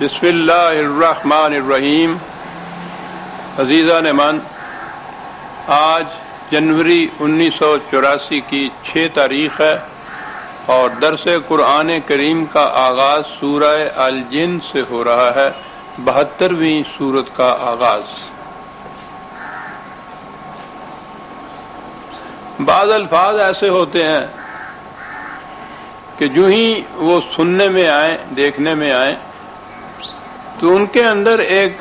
بسم اللہ الرحمن الرحیم۔ عزیزان من، آج جنوری 1984 کی 6 تاریخ ہے اور درس قرآن کریم کا آغاز سورہ الجن سے ہو رہا ہے، 72ویں سورت کا آغاز۔ بعض الفاظ ایسے ہوتے ہیں کہ جو ہی وہ سننے میں آئیں، دیکھنے میں آئیں، تو ان کے اندر ایک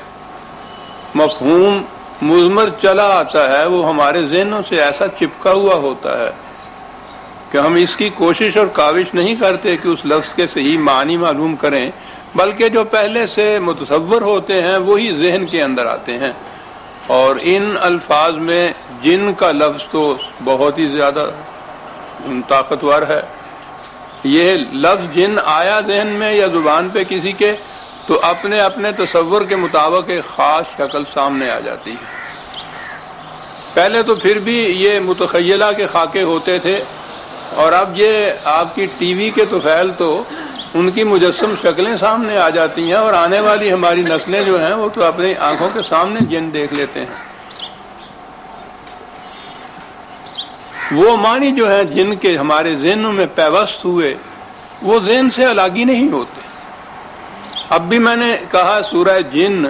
مفہوم مضمر چلا آتا ہے، وہ ہمارے ذہنوں سے ایسا چپکا ہوا ہوتا ہے کہ ہم اس کی کوشش اور کاوش نہیں کرتے کہ اس لفظ کے صحیح معنی معلوم کریں، بلکہ جو پہلے سے متصور ہوتے ہیں وہی ذہن کے اندر آتے ہیں۔ اور ان الفاظ میں جن کا لفظ تو بہت ہی زیادہ طاقتور ہے۔ یہ لفظ جن آیا ذہن میں یا زبان پہ کسی کے، تو اپنے اپنے تصور کے مطابق ایک خاص شکل سامنے آ جاتی ہے۔ پہلے تو پھر بھی یہ متخیلہ کے خاکے ہوتے تھے، اور اب یہ آپ کی ٹی وی کے طفیل تو ان کی مجسم شکلیں سامنے آ جاتی ہیں، اور آنے والی ہماری نسلیں جو ہیں وہ تو اپنی آنکھوں کے سامنے جن دیکھ لیتے ہیں۔ وہ معنی جو ہیں جن کے ہمارے ذہنوں میں پیوست ہوئے، وہ ذہن سے الگ ہی نہیں ہوتے۔ اب بھی میں نے کہا سورہ جن،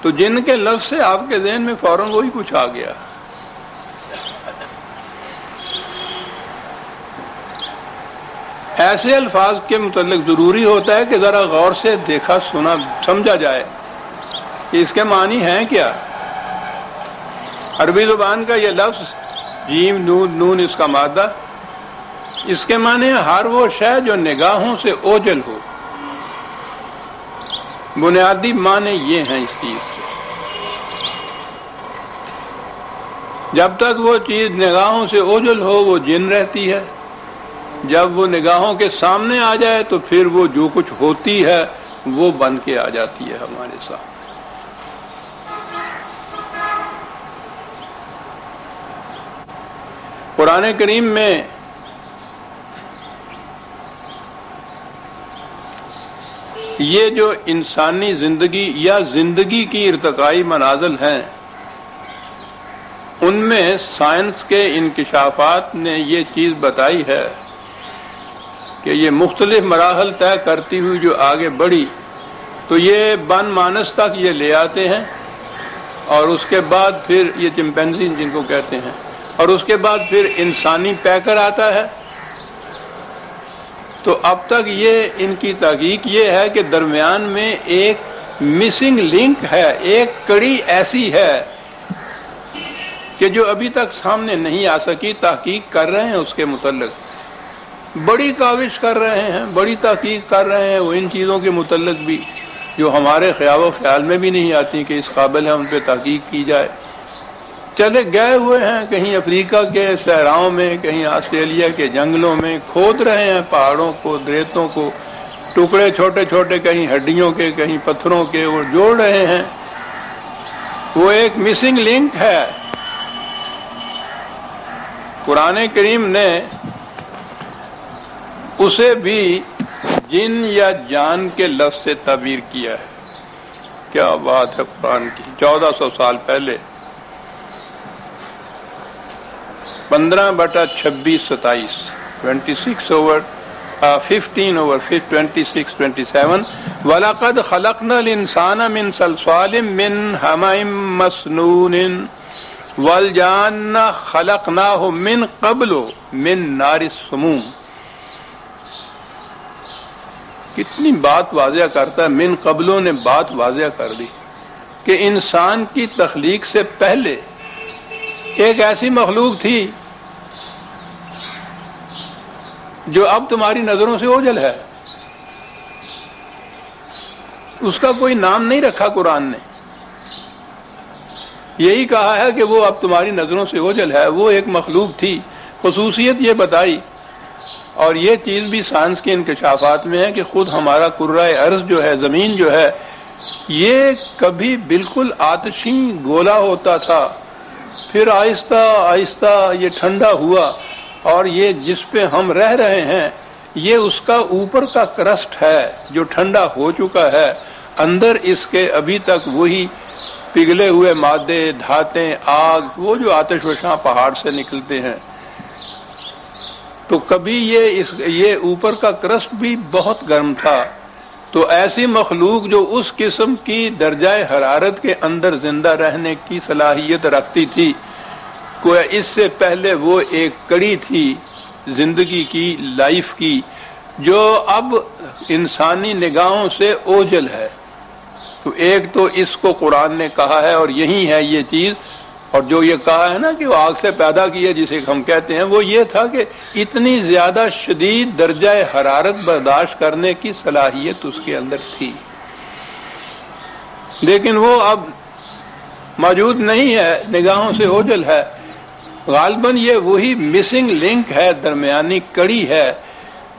تو جن کے لفظ سے آپ کے ذہن میں فوراً وہی کچھ آ گیا۔ ایسے الفاظ کے متعلق ضروری ہوتا ہے کہ ذرا غور سے دیکھا سنا سمجھا جائے کہ اس کے معنی ہیں کیا۔ عربی زبان کا یہ لفظ جیم نون نون اس کا مادہ، اس کے معنی ہر وہ شے جو نگاہوں سے اوجھل ہو۔ بنیادی معنی یہ ہیں اس چیز کے۔ جب تک وہ چیز نگاہوں سے اوجھل ہو وہ جن رہتی ہے، جب وہ نگاہوں کے سامنے آ جائے تو پھر وہ جو کچھ ہوتی ہے وہ بن کے آ جاتی ہے ہمارے سامنے۔ قرآن کریم میں یہ جو انسانی زندگی یا زندگی کی ارتقائی منازل ہیں، ان میں سائنس کے انکشافات نے یہ چیز بتائی ہے کہ یہ مختلف مراحل طے کرتی ہوئی جو آگے بڑھی تو یہ بن مانس تک یہ لے آتے ہیں، اور اس کے بعد پھر یہ چمپینزی جن کو کہتے ہیں، اور اس کے بعد پھر انسانی پیکر آتا ہے۔ تو اب تک یہ ان کی تحقیق یہ ہے کہ درمیان میں ایک مسنگ لنک ہے، ایک کڑی ایسی ہے کہ جو ابھی تک سامنے نہیں آ سکی۔ تحقیق کر رہے ہیں اس کے متعلق، بڑی کاوش کر رہے ہیں، بڑی تحقیق کر رہے ہیں وہ ان چیزوں کے متعلق بھی جو ہمارے خیال میں بھی نہیں آتی کہ اس قابل ہے ان پہ تحقیق کی جائے۔ چلے گئے ہوئے ہیں کہیں افریقہ کے صحراؤں میں، کہیں آسٹریلیا کے جنگلوں میں، کھود رہے ہیں پہاڑوں کو، ریتوں کو، ٹکڑے چھوٹے چھوٹے کہیں ہڈیوں کے کہیں پتھروں کے، وہ جوڑ رہے ہیں۔ وہ ایک مسنگ لنک ہے۔ قرآن کریم نے اسے بھی جن یا جان کے لفظ سے تعبیر کیا ہے۔ کیا بات ہے قرآن کی! 1400 سال پہلے 15/26-27 15/26-27 وَلَقَدْ خَلَقْنَا الْإِنسَانَ مِنْ صَلْصَالٍ مِّنْ حَمَإٍ مَّسْنُونٍ وَالْجَانَّ خَلَقْنَاهُ مِنْ قَبْلُ مِنْ نَارِ السُّمُومِ۔ کتنی بات واضح کرتا ہے، من قبلوں نے بات واضح کر دی کہ انسان کی تخلیق سے پہلے ایک ایسی مخلوق تھی جو اب تمہاری نظروں سے اوجھل ہے۔ اس کا کوئی نام نہیں رکھا قرآن نے، یہی کہا ہے کہ وہ اب تمہاری نظروں سے اوجھل ہے۔ وہ ایک مخلوق تھی، خصوصیت یہ بتائی، اور یہ چیز بھی سائنس کے انکشافات میں ہے کہ خود ہمارا کرۂ ارض جو ہے، زمین جو ہے، یہ کبھی بالکل آتشی گولا ہوتا تھا، پھر آہستہ آہستہ یہ ٹھنڈا ہوا، اور یہ جس پہ ہم رہ رہے ہیں یہ اس کا اوپر کا کرسٹ ہے جو ٹھنڈا ہو چکا ہے، اندر اس کے ابھی تک وہی پگھلے ہوئے مادے، دھاتیں، آگ، وہ جو آتش فشاں پہاڑ سے نکلتے ہیں، تو کبھی یہ اوپر کا کرسٹ بھی بہت گرم تھا، تو ایسی مخلوق جو اس قسم کی درجہ حرارت کے اندر زندہ رہنے کی صلاحیت رکھتی تھی، گویا اس سے پہلے وہ ایک کڑی تھی زندگی کی، لائف کی، جو اب انسانی نگاہوں سے اوجھل ہے۔ تو ایک تو اس کو قرآن نے کہا ہے، اور یہی ہے یہ چیز، اور جو یہ کہا ہے نا کہ وہ آگ سے پیدا کیا جسے ہم کہتے ہیں، وہ یہ تھا کہ اتنی زیادہ شدید درجہ حرارت برداشت کرنے کی صلاحیت اس کے اندر تھی، لیکن وہ اب موجود نہیں ہے، نگاہوں سے اوجھل ہے۔ غالباً یہ وہی مسنگ لنک ہے، درمیانی کڑی ہے،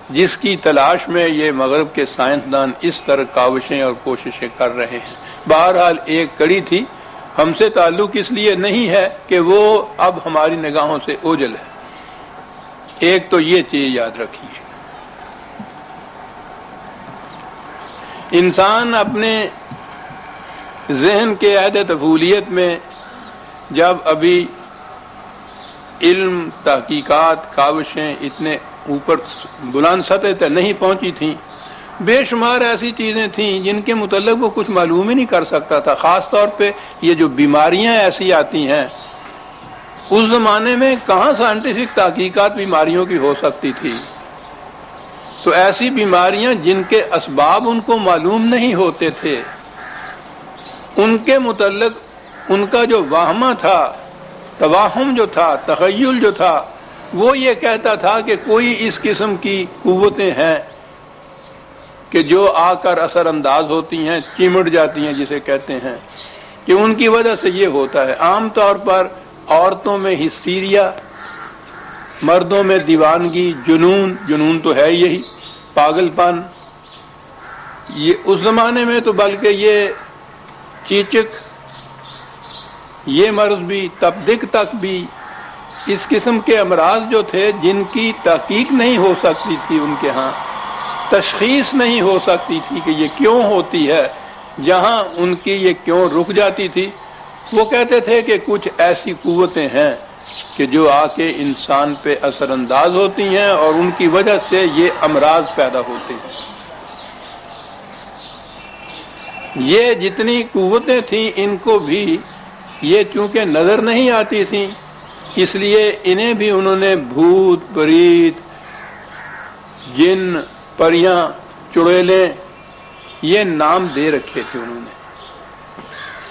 جس کی تلاش میں یہ مغرب کے سائنسدان اس طرح کاوشیں اور کوششیں کر رہے ہیں۔ بہرحال ایک کڑی تھی، ہم سے تعلق اس لیے نہیں ہے کہ وہ اب ہماری نگاہوں سے اوجھل ہے۔ ایک تو یہ چیز یاد رکھیے، انسان اپنے ذہن کے عہد طفولیت میں جب ابھی علم، تحقیقات، کاوشیں اتنے اوپر بلند سطح تک نہیں پہنچی تھیں، بے شمار ایسی چیزیں تھیں جن کے متعلق وہ کچھ معلوم ہی نہیں کر سکتا تھا۔ خاص طور پہ یہ جو بیماریاں ایسی آتی ہیں، اس زمانے میں کہاں سائنٹیفک تحقیقات بیماریوں کی ہو سکتی تھی؟ تو ایسی بیماریاں جن کے اسباب ان کو معلوم نہیں ہوتے تھے، ان کے متعلق ان کا جو واہمہ تھا، توہم جو تھا، تخیل جو تھا، وہ یہ کہتا تھا کہ کوئی اس قسم کی قوتیں ہیں کہ جو آ کر اثر انداز ہوتی ہیں، چمٹ جاتی ہیں جسے کہتے ہیں، کہ ان کی وجہ سے یہ ہوتا ہے۔ عام طور پر عورتوں میں ہسٹیریا، مردوں میں دیوانگی، جنون تو ہے یہی، پاگل پن، یہ اس زمانے میں تو بلکہ یہ چیچک، یہ مرض بھی، تپدق تک بھی، اس قسم کے امراض جو تھے جن کی تحقیق نہیں ہو سکتی تھی، ان کے ہاں تشخیص نہیں ہو سکتی تھی کہ یہ کیوں ہوتی ہے، جہاں ان کی یہ کیوں رک جاتی تھی، وہ کہتے تھے کہ کچھ ایسی قوتیں ہیں کہ جو آ کے انسان پہ اثر انداز ہوتی ہیں اور ان کی وجہ سے یہ امراض پیدا ہوتے ہیں۔ یہ جتنی قوتیں تھیں ان کو بھی یہ چونکہ نظر نہیں آتی تھیں، اس لیے انہیں بھی انہوں نے بھوت، پریت، جن، پریاں، چڑیلیں، یہ نام دے رکھے تھے انہوں نے۔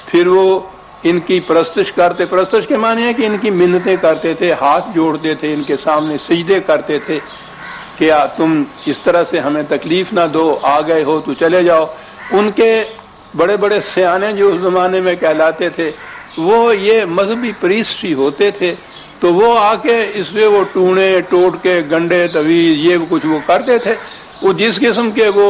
پھر وہ ان کی پرستش کرتے، پرستش کے معنی ہے کہ ان کی منتیں کرتے تھے، ہاتھ جوڑتے تھے، ان کے سامنے سجدے کرتے تھے کہ تم اس طرح سے ہمیں تکلیف نہ دو، آ گئے ہو تو چلے جاؤ۔ ان کے بڑے بڑے سیانے جو اس زمانے میں کہلاتے تھے، وہ یہ مذہبی پریسٹ ہی ہوتے تھے، تو وہ آ کے اس سے وہ ٹونے ٹوٹ کے گنڈے طویل یہ کچھ وہ کرتے تھے۔ وہ جس قسم کے وہ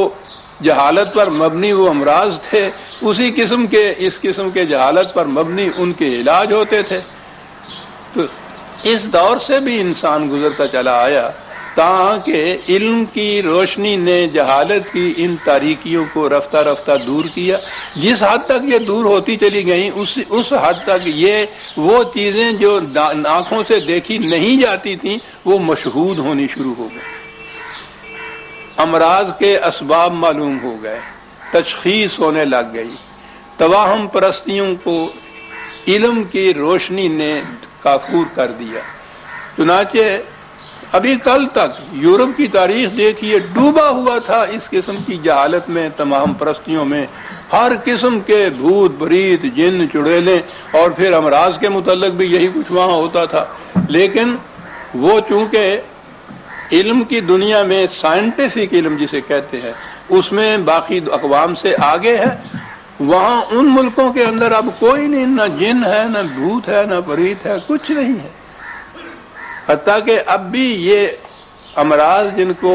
جہالت پر مبنی وہ امراض تھے، اسی قسم کے اس قسم کے جہالت پر مبنی ان کے علاج ہوتے تھے۔ تو اس دور سے بھی انسان گزرتا چلا آیا، تاکہ علم کی روشنی نے جہالت کی ان تاریکیوں کو رفتہ رفتہ دور کیا۔ جس حد تک یہ دور ہوتی چلی گئیں، اس حد تک یہ وہ چیزیں جو آنکھوں سے دیکھی نہیں جاتی تھیں، وہ مشہود ہونی شروع ہو گئی۔ امراض کے اسباب معلوم ہو گئے، تشخیص ہونے لگ گئی۔ توہم پرستیوں کو علم کی روشنی نے کافور کر دیا۔ چنانچہ ابھی کل تک یورپ کی تاریخ دیکھیے، ڈوبا ہوا تھا اس قسم کی جہالت میں، تمام پرستیوں میں، ہر قسم کے بھوت، پریت، جن، چڑیلیں، اور پھر امراض کے متعلق بھی یہی کچھ وہاں ہوتا تھا۔ لیکن وہ چونکہ علم کی دنیا میں سائنٹیفک علم جسے کہتے ہیں، اس میں باقی اقوام سے آگے ہے، وہاں ان ملکوں کے اندر اب کوئی نہیں، نہ جن ہے، نہ بھوت ہے، نہ پریت ہے، کچھ نہیں ہے۔ حتیٰ کہ اب بھی یہ امراض جن کو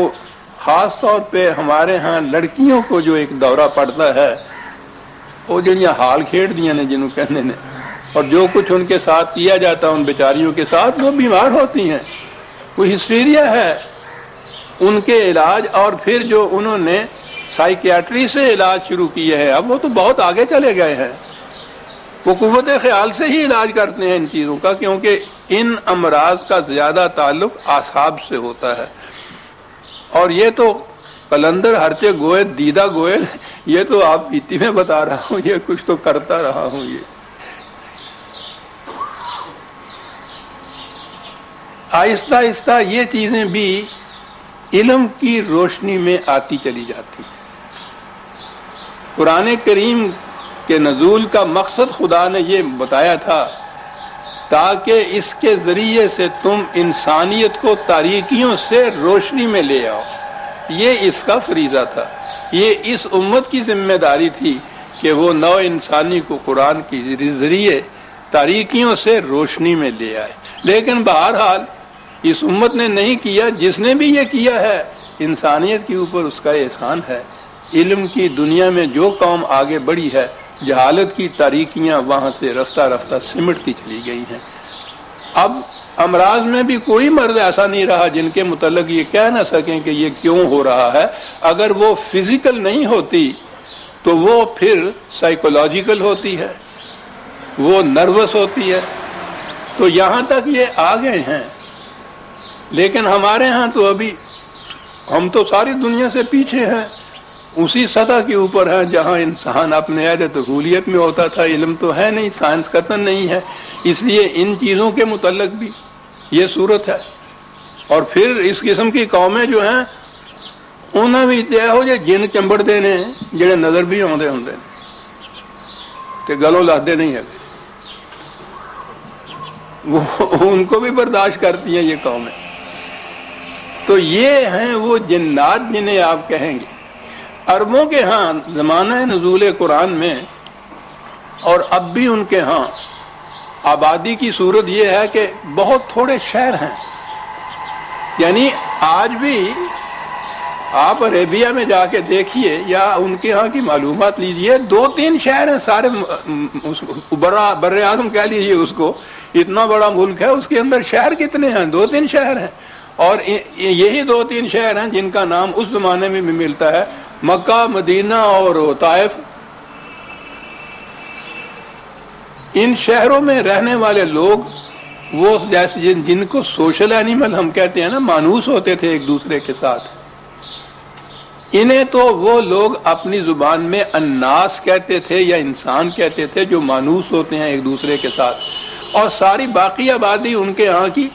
خاص طور پہ ہمارے ہاں لڑکیوں کو جو ایک دورہ پڑتا ہے، وہ جنیاں حال کھیڑ دیا نے جنہوں کہنے نے، اور جو کچھ ان کے ساتھ کیا جاتا ہے ان بیچاریوں کے ساتھ، وہ بیمار ہوتی ہیں، وہ ہسٹیریا ہے، ان کے علاج۔ اور پھر جو انہوں نے سائیکیاٹری سے علاج شروع کیے ہیں، اب وہ تو بہت آگے چلے گئے ہیں، وہ قوت خیال سے ہی علاج کرتے ہیں ان چیزوں کا، کیونکہ ان امراض کا زیادہ تعلق اعصاب سے ہوتا ہے۔ اور یہ تو قلندر ہرچے گوئے دیدہ گوئے، یہ تو آپ بیتی میں بتا رہا ہوں، یہ کچھ تو کرتا رہا ہوں۔ یہ آہستہ آہستہ یہ چیزیں بھی علم کی روشنی میں آتی چلی جاتی ہیں۔ قرآن کریم کے نزول کا مقصد خدا نے یہ بتایا تھا تاکہ اس کے ذریعے سے تم انسانیت کو تاریکیوں سے روشنی میں لے آؤ، یہ اس کا فریضہ تھا، یہ اس امت کی ذمہ داری تھی کہ وہ نو انسانی کو قرآن کے ذریعے تاریکیوں سے روشنی میں لے آئے۔ لیکن بہرحال اس امت نے نہیں کیا، جس نے بھی یہ کیا ہے انسانیت کے اوپر اس کا احسان ہے۔ علم کی دنیا میں جو قوم آگے بڑھی ہے، جہالت کی تاریکیاں وہاں سے رفتہ رفتہ سمٹتی چلی گئی ہیں۔ اب امراض میں بھی کوئی مرض ایسا نہیں رہا جن کے متعلق یہ کہہ نہ سکیں کہ یہ کیوں ہو رہا ہے۔ اگر وہ فزیکل نہیں ہوتی تو وہ پھر سائیکولوجیکل ہوتی ہے، وہ نروس ہوتی ہے، تو یہاں تک یہ آ گئے ہیں۔ لیکن ہمارے ہاں تو ابھی ہم تو ساری دنیا سے پیچھے ہیں، اسی سطح کے اوپر ہیں جہاں انسان اپنے عہد طفولیت میں ہوتا تھا۔ علم تو ہے نہیں، سائنس قطعاً نہیں ہے، اس لیے ان چیزوں کے متعلق بھی یہ صورت ہے۔ اور پھر اس قسم کی قومیں جو ہیں انہوں بھی ہو جائے جن چمبڑ دینے جڑے نظر بھی آتے ہوں کہ گلوں لہدے نہیں ہے، وہ ان کو بھی برداشت کرتی ہیں یہ قومیں۔ تو یہ ہیں وہ جنات جنہیں آپ کہیں گے۔ عربوں کے ہاں زمانہ نزول قرآن میں اور اب بھی ان کے ہاں آبادی کی صورت یہ ہے کہ بہت تھوڑے شہر ہیں، یعنی آج بھی آپ عربیہ میں جا کے دیکھیے یا ان کے ہاں کی معلومات لیجئے، 2-3 شہر ہیں سارے، بر اعظم کہہ لیجیے اس کو، اتنا بڑا ملک ہے، اس کے اندر شہر کتنے ہیں؟ 2-3 شہر ہیں، اور یہی 2-3 شہر ہیں جن کا نام اس زمانے میں بھی ملتا ہے مکہ، مدینہ اور طائف۔ ان شہروں میں رہنے والے لوگ وہ جیسے جن کو سوشل اینیمل ہم کہتے ہیں نا، مانوس ہوتے تھے ایک دوسرے کے ساتھ، انہیں تو وہ لوگ اپنی زبان میں الناس کہتے تھے یا انسان کہتے تھے، جو مانوس ہوتے ہیں ایک دوسرے کے ساتھ۔ اور ساری باقی آبادی ان کے ہاں کی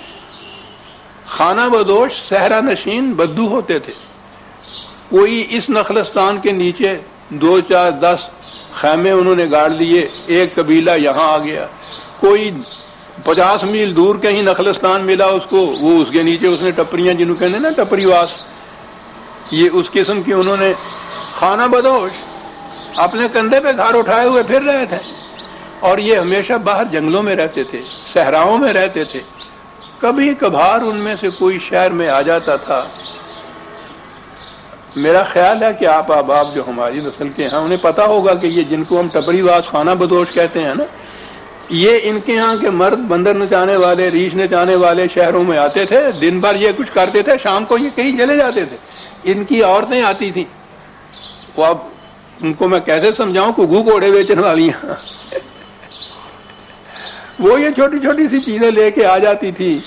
خانہ بدوش صحرا نشین بدو ہوتے تھے۔ کوئی اس نخلستان کے نیچے 2-4-10 خیمے انہوں نے گاڑ لیے، ایک قبیلہ یہاں آ گیا، کوئی 50 میل دور کہیں نخلستان ملا اس کو، وہ اس کے نیچے اس نے ٹپریاں جنہوں کہتے ہیں نا ٹپری واس، یہ اس قسم کی انہوں نے خانہ بدوش اپنے کندھے پہ گھر اٹھائے ہوئے پھر رہے تھے۔ اور یہ ہمیشہ باہر جنگلوں میں رہتے تھے، صحراؤں میں رہتے تھے، کبھی کبھار ان میں سے کوئی شہر میں آ جاتا تھا۔ میرا خیال ہے کہ آپ احباب جو ہماری نسل کے ہیں انہیں پتا ہوگا کہ یہ جن کو ہم ٹپری واس خانہ بدوش کہتے ہیں نا، یہ ان کے ہاں کے مرد بندر نچانے والے، ریچھ نچانے والے شہروں میں آتے تھے، دن بھر یہ کچھ کرتے تھے، شام کو یہ کہیں چلے جاتے تھے۔ ان کی عورتیں آتی تھیں، وہ اب ان کو میں کیسے سمجھاؤں، گھگو کوڑے بیچنے والی ہیں وہ یہ چھوٹی چھوٹی سی چیزیں لے کے آ جاتی تھی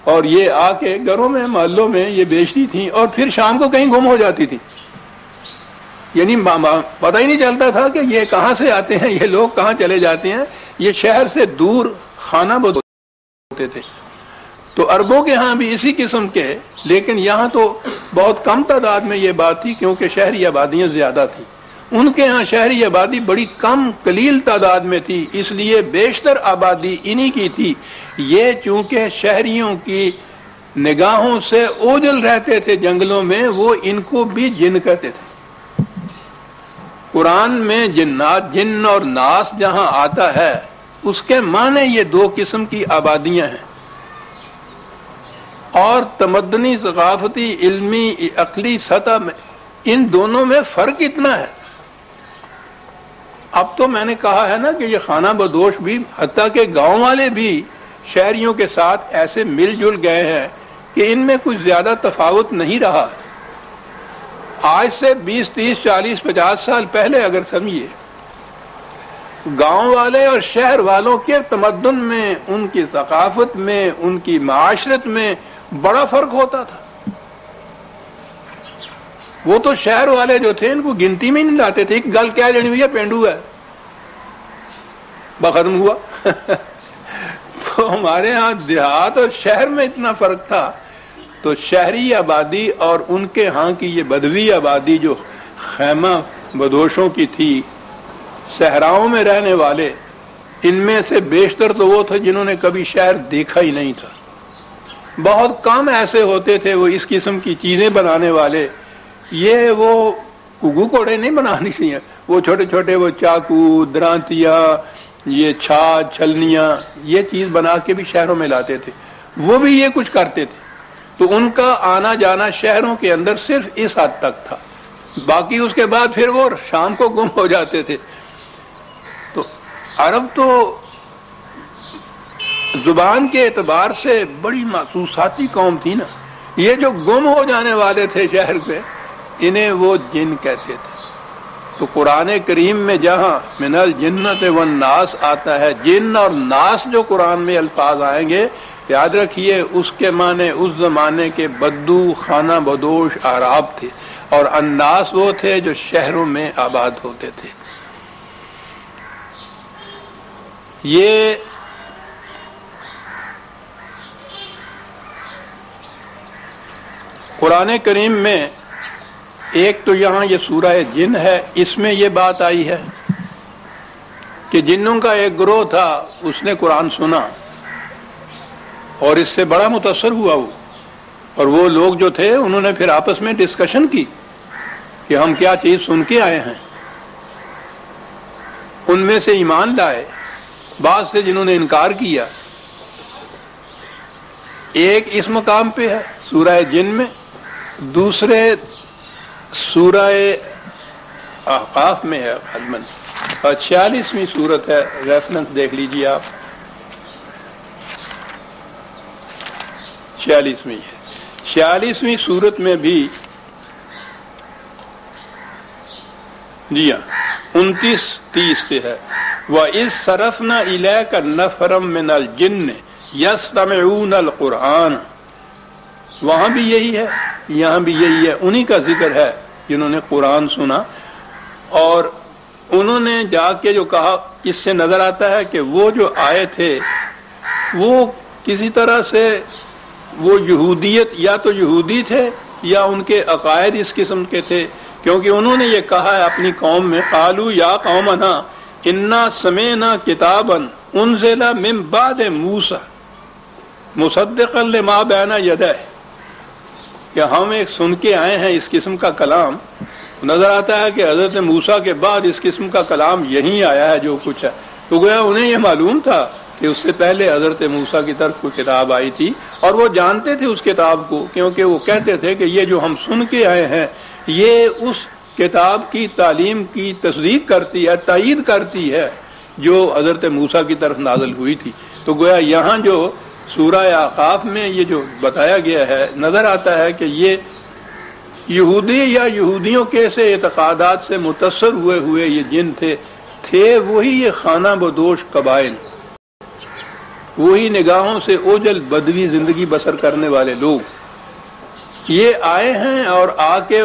اور یہ آ کے گھروں میں محلوں میں یہ بیچتی تھیں، اور پھر شام کو کہیں گم ہو جاتی تھی، یعنی پتہ ہی نہیں چلتا تھا کہ یہ کہاں سے آتے ہیں، یہ لوگ کہاں چلے جاتے ہیں۔ یہ شہر سے دور خانہ بدوش ہوتے تھے۔ تو عربوں کے ہاں بھی اسی قسم کے، لیکن یہاں تو بہت کم تعداد میں یہ بات تھی کیونکہ شہری آبادیاں زیادہ تھیں۔ ان کے ہاں شہری آبادی بڑی کم قلیل تعداد میں تھی، اس لیے بیشتر آبادی انہی کی تھی۔ یہ چونکہ شہریوں کی نگاہوں سے اوجھل رہتے تھے جنگلوں میں، وہ ان کو بھی جن کہتے تھے۔ قرآن میں جنات، جن اور ناس جہاں آتا ہے اس کے معنی یہ 2 قسم کی آبادیاں ہیں، اور تمدنی، ثقافتی، علمی، عقلی سطح میں ان دونوں میں فرق اتنا ہے۔ اب تو میں نے کہا ہے نا کہ یہ خانہ بدوش بھی، حتیٰ کہ گاؤں والے بھی شہریوں کے ساتھ ایسے مل جل گئے ہیں کہ ان میں کچھ زیادہ تفاوت نہیں رہا۔ آج سے 20 30 40 50 سال پہلے اگر سمجھیے، گاؤں والے اور شہر والوں کے تمدن میں، ان کی ثقافت میں، ان کی معاشرت میں بڑا فرق ہوتا تھا۔ وہ تو شہر والے جو تھے ان کو گنتی میں نہیں لاتے تھے، ایک گل کیا جانی ہوئی ہے، پینڈو ہے، ختم ہوا۔ تو ہمارے ہاں دیہات اور شہر میں اتنا فرق تھا، تو شہری آبادی اور ان کے ہاں کی یہ بدوی آبادی جو خیمہ بدوشوں کی تھی، صحراؤں میں رہنے والے، ان میں سے بیشتر تو وہ تھے جنہوں نے کبھی شہر دیکھا ہی نہیں تھا۔ بہت کم ایسے ہوتے تھے وہ اس قسم کی چیزیں بنانے والے، یہ وہ گگو کوڑے نہیں بنانی چاہیے، وہ چھوٹے چھوٹے وہ چاقو، درانتیاں، یہ چھاچ، چھلنیاں، یہ چیز بنا کے بھی شہروں میں لاتے تھے، وہ بھی یہ کچھ کرتے تھے۔ تو ان کا آنا جانا شہروں کے اندر صرف اس حد تک تھا، باقی اس کے بعد پھر وہ شام کو گم ہو جاتے تھے۔ تو عرب تو زبان کے اعتبار سے بڑی محسوساتی قوم تھی نا، یہ جو گم ہو جانے والے تھے شہر پہ، انہیں وہ جن کہتے تھے۔ تو قرآن کریم میں جہاں من الجنت والناس آتا ہے، جن اور ناس جو قرآن میں الفاظ آئیں گے، یاد رکھیے اس کے معنی اس زمانے کے بدو، خانہ بدوش اعراب تھے، اور الناس وہ تھے جو شہروں میں آباد ہوتے تھے۔ یہ قرآن کریم میں ایک تو یہاں یہ سورہ جن ہے، اس میں یہ بات آئی ہے کہ جنوں کا ایک گروہ تھا، اس نے قرآن سنا اور اس سے بڑا متاثر ہوا وہ، اور وہ لوگ جو تھے انہوں نے پھر آپس میں ڈسکشن کی کہ ہم کیا چیز سن کے آئے ہیں۔ ان میں سے ایمان لائے، بعض سے جنہوں نے انکار کیا۔ ایک اس مقام پہ ہے سورہ جن میں، دوسرے سورہ احقاف میں ہے غالباً، اور 46ویں سورت ہے، ریفرنس دیکھ لیجیے آپ، 46ویں ہے۔ 46ویں سورت میں بھی جی ہاں 29-30 سے ہے، وَإِذْ صَرَفْنَا إِلَيْكَ نَفَرًا مِّنَ الْجِنِّ يَسْتَمِعُونَ الْقُرْآنَ، وہاں بھی یہی ہے، یہاں بھی یہی ہے، انہی کا ذکر ہے جنہوں نے قرآن سنا، اور انہوں نے جا کے جو کہا، اس سے نظر آتا ہے کہ وہ جو آئے تھے وہ کسی طرح سے وہ یہودیت، یا تو یہودی تھے یا ان کے عقائد اس قسم کے تھے، کیونکہ انہوں نے یہ کہا ہے اپنی قوم میں، قالوا یا قومنا انا سمعنا کتابا انزل من بعد موسیٰ مصدقا لما بین یدہ، کہ ہم ایک سن کے آئے ہیں اس قسم کا کلام، نظر آتا ہے کہ حضرت موسیٰ کے بعد اس قسم کا کلام یہیں آیا ہے جو کچھ ہے۔ تو گویا انہیں یہ معلوم تھا کہ اس سے پہلے حضرت موسیٰ کی طرف کوئی کتاب آئی تھی، اور وہ جانتے تھے اس کتاب کو، کیونکہ وہ کہتے تھے کہ یہ جو ہم سن کے آئے ہیں یہ اس کتاب کی تعلیم کی تصدیق کرتی ہے، تائید کرتی ہے جو حضرت موسیٰ کی طرف نازل ہوئی تھی۔ تو گویا یہاں جو سورہ احقاف میں یہ جو بتایا گیا ہے، نظر آتا ہے کہ یہ یہودی یا یہودیوں کے سے اعتقادات سے متاثر ہوئے یہ جن تھے وہی یہ خانہ بدوش قبائل، وہی نگاہوں سے اوجل بدوی زندگی بسر کرنے والے لوگ، یہ آئے ہیں اور آ کے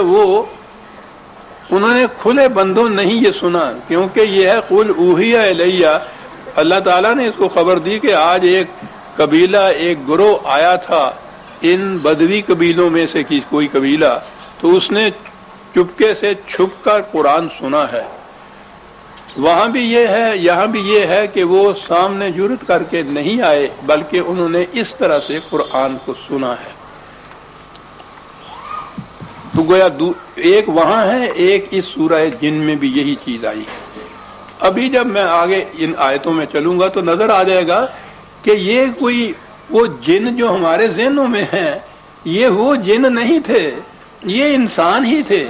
انہوں نے کھلے بندوں نہیں یہ سنا، کیونکہ یہ ہے قل اوحی الیہ، اللہ تعالیٰ نے اس کو خبر دی کہ آج ایک قبیلہ، ایک گروہ آیا تھا ان بدوی قبیلوں میں سے کوئی قبیلہ، تو اس نے چپکے سے چھپ کر قرآن سنا ہے۔ وہاں بھی یہ ہے، یہاں بھی یہ ہے کہ وہ سامنے جرأت کر کے نہیں آئے، بلکہ انہوں نے اس طرح سے قرآن کو سنا ہے۔ تو گویا ایک وہاں ہے، ایک اس سورہ جن میں بھی یہی چیز آئی ہے۔ ابھی جب میں آگے ان آیتوں میں چلوں گا تو نظر آ جائے گا کہ یہ کوئی وہ جن جو ہمارے ذہنوں میں ہیں، یہ وہ جن نہیں تھے، یہ انسان ہی تھے۔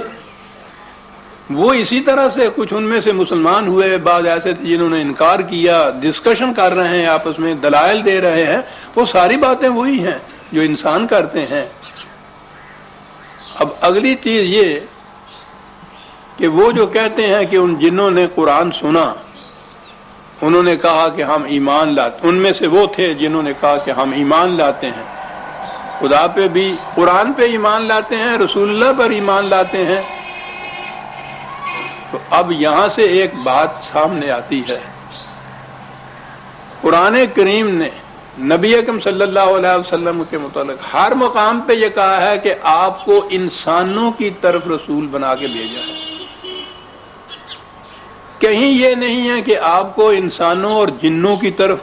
وہ اسی طرح سے کچھ ان میں سے مسلمان ہوئے، بعض ایسے تھے جنہوں نے انکار کیا، ڈسکشن کر رہے ہیں آپس میں، دلائل دے رہے ہیں، وہ ساری باتیں وہی ہیں جو انسان کرتے ہیں۔ اب اگلی چیز یہ کہ وہ جو کہتے ہیں کہ ان جنوں نے قرآن سنا انہوں نے کہا کہ ہم ایمان لاتے، ان میں سے وہ تھے جنہوں نے کہا کہ ہم ایمان لاتے ہیں، خدا پہ بھی، قرآن پہ ایمان لاتے ہیں، رسول اللہ پر ایمان لاتے ہیں۔ تو اب یہاں سے ایک بات سامنے آتی ہے، قرآن کریم نے نبی اکرم صلی اللہ علیہ وسلم کے متعلق ہر مقام پہ یہ کہا ہے کہ آپ کو انسانوں کی طرف رسول بنا کے بھیجا ہے، کہیں یہ نہیں ہے کہ آپ کو انسانوں اور جنوں کی طرف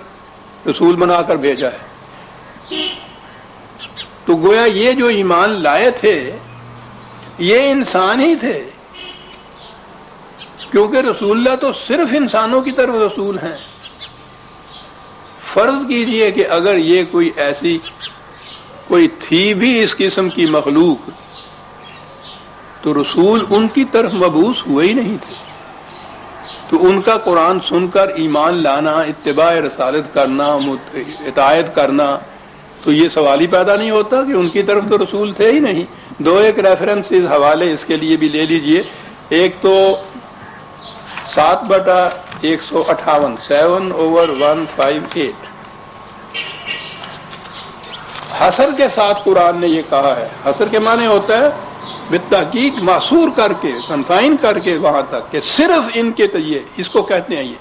رسول بنا کر بھیجا ہے۔ تو گویا یہ جو ایمان لائے تھے یہ انسان ہی تھے، کیونکہ رسول اللہ تو صرف انسانوں کی طرف رسول ہیں۔ فرض کیجئے کہ اگر یہ کوئی ایسی کوئی تھی بھی اس قسم کی مخلوق تو رسول ان کی طرف مبعوث ہوئے ہی نہیں تھے، تو ان کا قرآن سن کر ایمان لانا، اتباع رسالت کرنا، اطاعت کرنا، تو یہ سوال ہی پیدا نہیں ہوتا کہ ان کی طرف تو رسول تھے ہی نہیں۔ دو ایک ریفرنس حوالے اس کے لیے بھی لے لیجئے، ایک تو 7/158 7/158 حصر کے ساتھ قرآن نے یہ کہا ہے۔ حصر کے معنی ہوتا ہے بالتحقیق محصور کر کے، کنفائن کر کے وہاں تک کہ صرف ان کے تئیے، اس کو کہتے ہیں یہ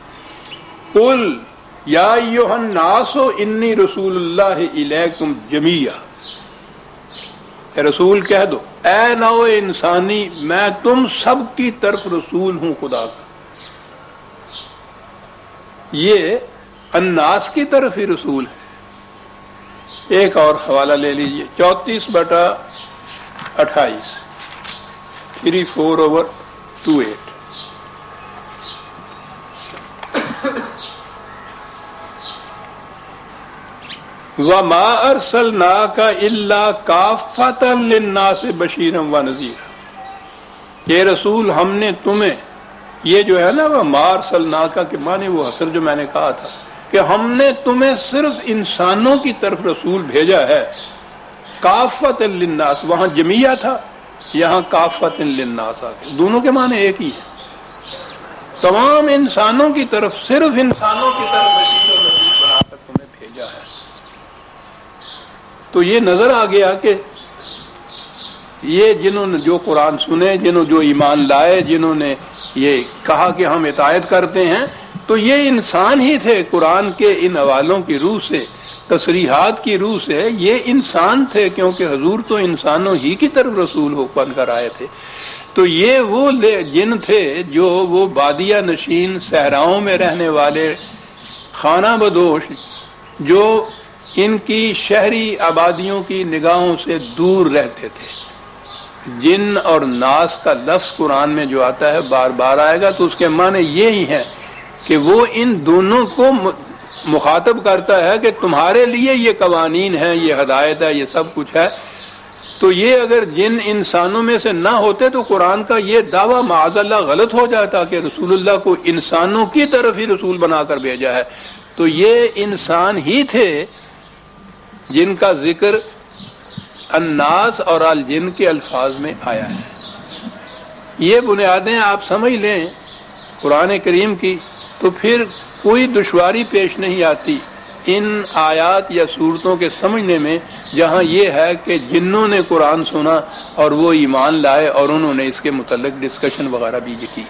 قل یا ایھا الناس انی رسول اللہ الیکم جمیعا، اے رسول کہہ دو اے نوع انسانی میں تم سب کی طرف رسول ہوں خدا کا۔ یہ الناس کی طرف ہی رسول ہے۔ ایک اور حوالہ لے لیجئے 34/28 34/28 وَمَا أَرْسَلْنَاكَ إِلَّا كَافَّةً لِلنَّاسِ بَشِيرًا وَنَذِيرًا، یہ رسول ہم نے تمہیں، یہ جو ہے نا وَمَا أَرْسَلْنَاكَ کے معنی وہ حصر جو میں نے کہا تھا کہ ہم نے تمہیں صرف انسانوں کی طرف رسول بھیجا ہے۔ کافۃ للناس وہاں جمیعہ تھا، یہاں کافۃ للناس آ کے دونوں کے معنی ایک ہی ہے، تمام انسانوں کی طرف، صرف انسانوں کی طرف بشیر و نذیر بنا کر تمہیں بھیجا ہے۔ تو یہ نظر آ گیا کہ یہ جنہوں نے جو قرآن سنے، جنہوں جو ایمان لائے، جنہوں نے یہ کہا کہ ہم اطاعت کرتے ہیں، تو یہ انسان ہی تھے۔ قرآن کے ان حوالوں کی روح سے، تصریحات کی روح سے یہ انسان تھے، کیونکہ حضور تو انسانوں ہی کی طرف رسول ہو بن کر آئے تھے۔ تو یہ وہ جن تھے جو وہ بادیہ نشین، صحراؤں میں رہنے والے، خانہ بدوش، جو ان کی شہری آبادیوں کی نگاہوں سے دور رہتے تھے۔ جن اور ناس کا لفظ قرآن میں جو آتا ہے بار بار آئے گا، تو اس کے معنی یہی ہے کہ وہ ان دونوں کو مخاطب کرتا ہے کہ تمہارے لیے یہ قوانین ہیں، یہ ہدایت ہے، یہ سب کچھ ہے۔ تو یہ اگر جن انسانوں میں سے نہ ہوتے تو قرآن کا یہ دعویٰ معاذ اللہ غلط ہو جاتا کہ رسول اللہ کو انسانوں کی طرف ہی رسول بنا کر بھیجا ہے۔ تو یہ انسان ہی تھے جن کا ذکر الناس اور الجن کے الفاظ میں آیا ہے۔ یہ بنیادیں آپ سمجھ لیں قرآن کریم کی، تو پھر کوئی دشواری پیش نہیں آتی ان آیات یا صورتوں کے سمجھنے میں، جہاں یہ ہے کہ جنوں نے قرآن سنا اور وہ ایمان لائے اور انہوں نے اس کے متعلق ڈسکشن وغیرہ بھی کی۔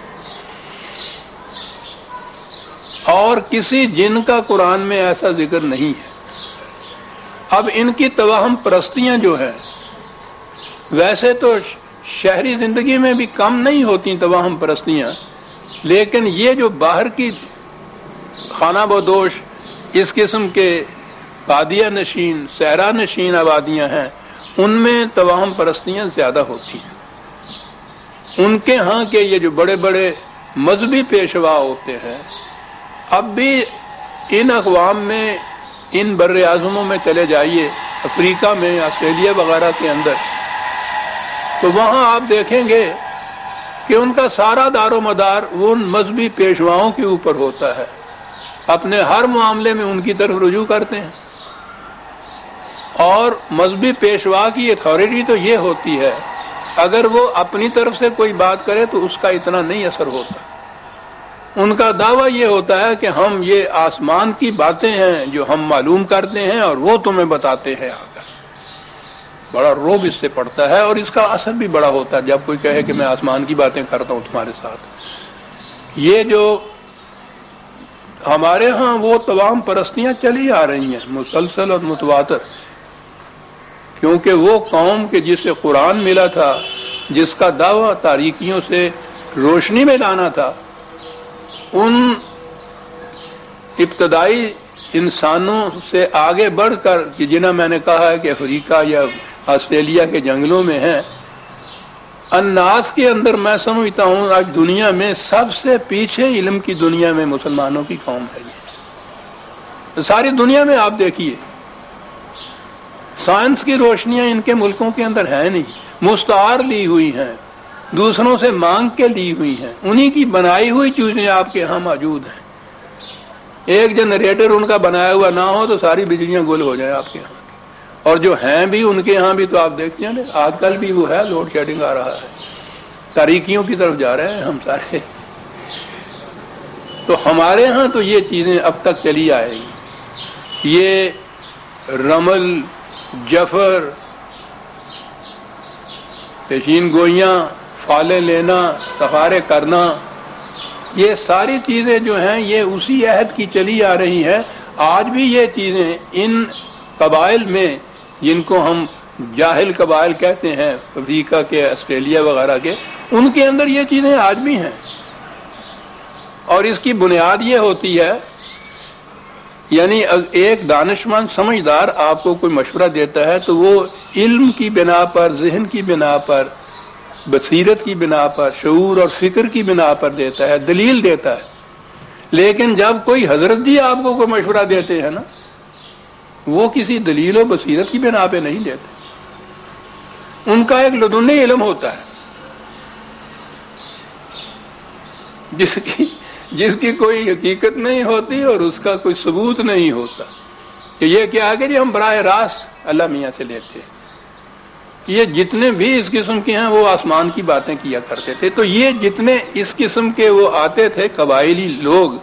اور کسی جن کا قرآن میں ایسا ذکر نہیں ہے۔ اب ان کی توہم پرستیاں جو ہیں، ویسے تو شہری زندگی میں بھی کم نہیں ہوتی توہم پرستیاں، لیکن یہ جو باہر کی خانہ بدوش اس قسم کے بادیہ نشین، صحرا نشین آبادیاں ہیں، ان میں توہم پرستیاں زیادہ ہوتی ہیں۔ ان کے ہاں کے یہ جو بڑے بڑے مذہبی پیشوا ہوتے ہیں، اب بھی ان اقوام میں، ان بر اعظموں میں چلے جائیے، افریقہ میں، آسٹریلیا وغیرہ کے اندر، تو وہاں آپ دیکھیں گے کہ ان کا سارا دار و مدار وہ ان مذہبی پیشواؤں کے اوپر ہوتا ہے، اپنے ہر معاملے میں ان کی طرف رجوع کرتے ہیں۔ اور مذہبی پیشوا کی اتھارٹی تو یہ ہوتی ہے اگر وہ اپنی طرف سے کوئی بات کرے تو اس کا اتنا نہیں اثر ہوتا. ان کا دعویٰ یہ ہوتا ہے کہ ہم یہ آسمان کی باتیں ہیں جو ہم معلوم کرتے ہیں اور وہ تمہیں بتاتے ہیں آ کر. بڑا روب اس سے پڑتا ہے اور اس کا اثر بھی بڑا ہوتا ہے جب کوئی کہے کہ میں آسمان کی باتیں کرتا ہوں تمہارے ساتھ. یہ جو ہمارے ہاں وہ تمام پرستیاں چلی آ رہی ہیں مسلسل اور متواتر، کیونکہ وہ قوم کے جسے قرآن ملا تھا، جس کا دعویٰ تاریکیوں سے روشنی میں لانا تھا، ان ابتدائی انسانوں سے آگے بڑھ کر کہ جنہیں میں نے کہا ہے کہ افریقہ یا آسٹریلیا کے جنگلوں میں ہیں، الناس کے اندر میں سمجھتا ہوں آج دنیا میں سب سے پیچھے علم کی دنیا میں مسلمانوں کی قوم ہے. یہ ساری دنیا میں آپ دیکھیے سائنس کی روشنیاں ان کے ملکوں کے اندر ہیں نہیں، مستعار لی ہوئی ہیں، دوسروں سے مانگ کے لی ہوئی ہیں، انہی کی بنائی ہوئی چیزیں آپ کے ہاں موجود ہیں. ایک جنریٹر ان کا بنایا ہوا نہ ہو تو ساری بجلیاں گل ہو جائیں آپ کے ہاں، اور جو ہیں بھی ان کے ہاں بھی تو آپ دیکھتے ہیں آج کل بھی وہ ہے لوڈ شیڈنگ آ رہا ہے، تاریکیوں کی طرف جا رہے ہیں ہم سارے. تو ہمارے ہاں تو یہ چیزیں اب تک چلی آئے گی. یہ رمل، جفر، پیشین گوئیاں، فالے لینا، سفارے کرنا، یہ ساری چیزیں جو ہیں یہ اسی عہد کی چلی آ رہی ہیں. آج بھی یہ چیزیں ان قبائل میں جن کو ہم جاہل قبائل کہتے ہیں افریقہ کے، آسٹریلیا وغیرہ کے، ان کے اندر یہ چیزیں آج بھی ہیں. اور اس کی بنیاد یہ ہوتی ہے، یعنی ایک دانشمند سمجھدار آپ کو کوئی مشورہ دیتا ہے تو وہ علم کی بنا پر، ذہن کی بنا پر، بصیرت کی بنا پر، شعور اور فکر کی بنا پر دیتا ہے، دلیل دیتا ہے. لیکن جب کوئی حضرت جی آپ کو کوئی مشورہ دیتے ہیں نا، وہ کسی دلیل و بصیرت کی بنا پہ نہیں دیتے، ان کا ایک لدنی علم ہوتا ہے جس کی کوئی حقیقت نہیں ہوتی اور اس کا کوئی ثبوت نہیں ہوتا کہ یہ کیا ہے کہ جی ہم براہ راست اللہ میاں سے لیتے ہیں. یہ جتنے بھی اس قسم کے ہیں وہ آسمان کی باتیں کیا کرتے تھے. تو یہ جتنے اس قسم کے وہ آتے تھے قبائلی لوگ،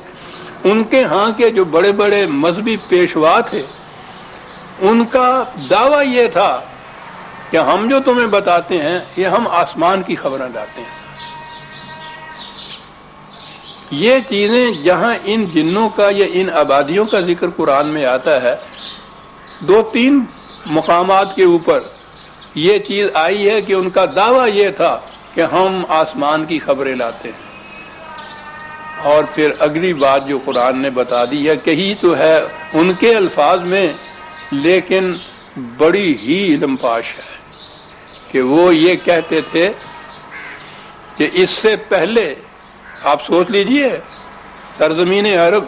ان کے ہاں کے جو بڑے بڑے مذہبی پیشوا تھے، ان کا دعویٰ یہ تھا کہ ہم جو تمہیں بتاتے ہیں یہ ہم آسمان کی خبریں لاتے ہیں. یہ چیزیں جہاں ان جنوں کا یا ان آبادیوں کا ذکر قرآن میں آتا ہے، 2-3 مقامات کے اوپر یہ چیز آئی ہے کہ ان کا دعویٰ یہ تھا کہ ہم آسمان کی خبریں لاتے ہیں. اور پھر اگلی بات جو قرآن نے بتا دی ہے، کہی تو ہے ان کے الفاظ میں لیکن بڑی ہی علم پاش ہے، کہ وہ یہ کہتے تھے کہ اس سے پہلے آپ سوچ لیجئے سرزمین عرب،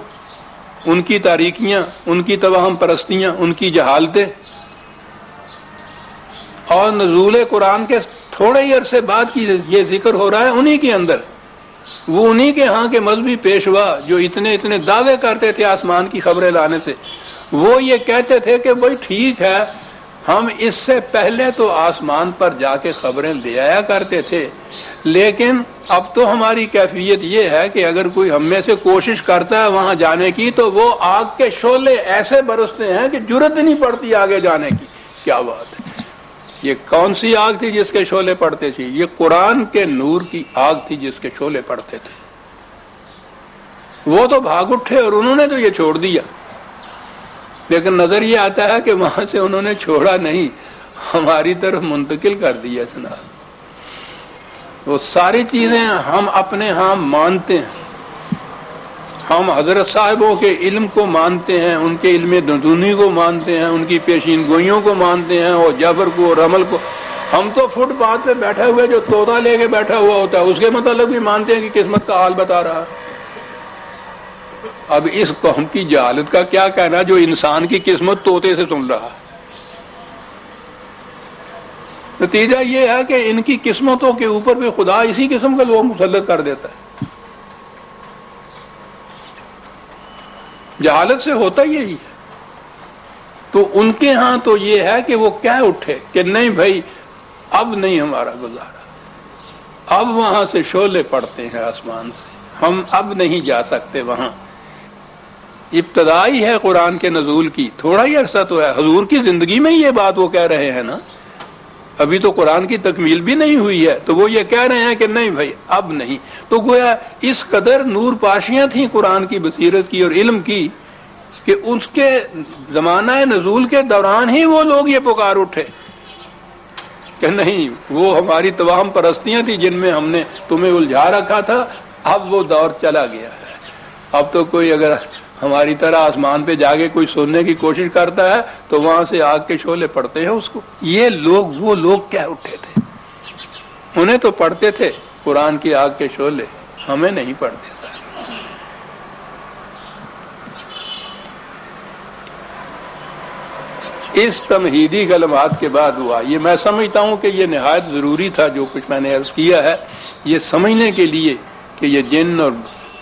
ان کی تاریکیاں، ان کی توہم پرستیاں، ان کی جہالتیں، اور نزول قرآن کے تھوڑے ہی عرصے بعد کی یہ ذکر ہو رہا ہے انہی کے اندر. وہ انہی کے ہاں کے مذہبی پیشوا جو اتنے دعوے کرتے تھے آسمان کی خبریں لانے سے، وہ یہ کہتے تھے کہ بھائی ٹھیک ہے، ہم اس سے پہلے تو آسمان پر جا کے خبریں لے آیا کرتے تھے، لیکن اب تو ہماری کیفیت یہ ہے کہ اگر کوئی ہم میں سے کوشش کرتا ہے وہاں جانے کی تو وہ آگ کے شعلے ایسے برستے ہیں کہ جرأت نہیں پڑتی آگے جانے کی. کیا بات ہے! یہ کون سی آگ تھی جس کے شعلے پڑتے تھے؟ یہ قرآن کے نور کی آگ تھی جس کے شعلے پڑتے تھے. وہ تو بھاگ اٹھے اور انہوں نے تو یہ چھوڑ دیا، لیکن نظر یہ آتا ہے کہ وہاں سے انہوں نے چھوڑا نہیں، ہماری طرف منتقل کر دیا. جناب وہ ساری چیزیں ہم اپنے ہاں مانتے ہیں، ہم حضرت صاحبوں کے علم کو مانتے ہیں، ان کے علم دنی کو مانتے ہیں، ان کی پیشین گوئیوں کو مانتے ہیں، اور جبر کو، رمل کو. ہم تو فٹ پاتھ پہ بیٹھے ہوئے جو طوطا لے کے بیٹھا ہوا ہوتا ہے اس کے متعلق بھی مانتے ہیں کہ قسمت کا حال بتا رہا ہے. اب اس قوم کی جہالت کا کیا کہنا جو انسان کی قسمت طوطے سے سن رہا ہے. نتیجہ یہ ہے کہ ان کی قسمتوں کے اوپر بھی خدا اسی قسم کا لوگ مسلط کر دیتا ہے. جہالت سے ہوتا یہی ہے. تو ان کے ہاں تو یہ ہے کہ وہ کہہ اٹھے کہ نہیں بھائی اب نہیں ہمارا گزارا، اب وہاں سے شعلے پڑتے ہیں آسمان سے، ہم اب نہیں جا سکتے وہاں۔ ابتدائی ہے قرآن کے نزول کی، تھوڑا ہی عرصہ تو ہے، حضور کی زندگی میں یہ بات وہ کہہ رہے ہیں نا، ابھی تو قرآن کی تکمیل بھی نہیں ہوئی ہے، تو وہ یہ کہہ رہے ہیں کہ نہیں بھائی اب نہیں۔ تو گویا اس قدر نور پاشیاں تھیں قرآن کی بصیرت کی اور علم کی کہ اس کے زمانہ نزول کے دوران ہی وہ لوگ یہ پکار اٹھے کہ نہیں، وہ ہماری توہم پرستیاں تھیں جن میں ہم نے تمہیں الجھا رکھا تھا، اب وہ دور چلا گیا ہے۔ اب تو کوئی اگر ہماری طرح آسمان پہ جا کے کوئی سننے کی کوشش کرتا ہے تو وہاں سے آگ کے شعلے پڑتے ہیں اس کو۔ یہ لوگ وہ لوگ کہہ اٹھے تھے، انہیں تو پڑھتے تھے قرآن کی آگ کے شعلے، ہمیں نہیں پڑھتے تھے۔ اس تمہیدی کلمات کے بعد ہوا یہ، میں سمجھتا ہوں کہ یہ نہایت ضروری تھا جو کچھ میں نے عرض کیا ہے، یہ سمجھنے کے لیے کہ یہ جن اور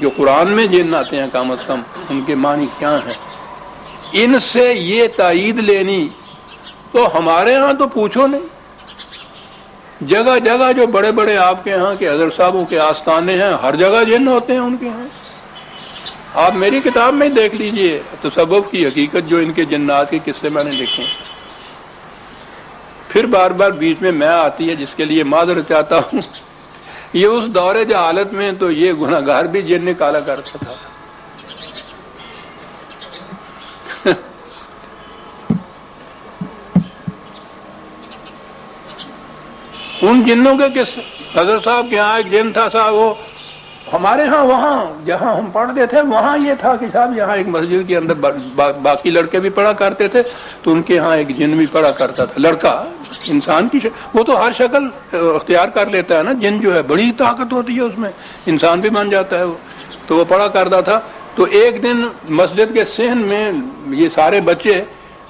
جو قرآن میں جن آتے ہیں کم از کم ان کے معنی کیا ہیں، ان سے یہ تائید لینی۔ تو ہمارے ہاں تو پوچھو نہیں، جگہ جگہ جو بڑے بڑے آپ کے ہاں کے حضرت صاحبوں کے آستانے ہیں، ہر جگہ جن ہوتے ہیں ان کے ہاں۔ آپ میری کتاب میں دیکھ لیجئے تصوف کی حقیقت، جو ان کے جنات کے قصے میں نے لکھے۔ پھر بار بار بیچ میں آتی ہے جس کے لیے معذرت چاہتا ہوں۔ یہ اس دور جہالت میں تو یہ گناہگار بھی جن نکالا کرتا تھا۔ ان جنوں کے کس حضرت صاحب کے ہاں ایک جن تھا صاحب، وہ ہمارے ہاں وہاں جہاں ہم پڑھتے تھے وہاں یہ تھا کہ صاحب یہاں ایک مسجد کے اندر باقی لڑکے بھی پڑھا کرتے تھے، تو ان کے ہاں ایک جن بھی پڑھا کرتا تھا، لڑکا انسان کی وہ تو ہر شکل اختیار کر لیتا ہے نا، جن جو ہے بڑی طاقت ہوتی ہے اس میں، انسان بھی بن جاتا ہے وہ، تو وہ پڑھا کرتا تھا۔ تو ایک دن مسجد کے صحن میں یہ سارے بچے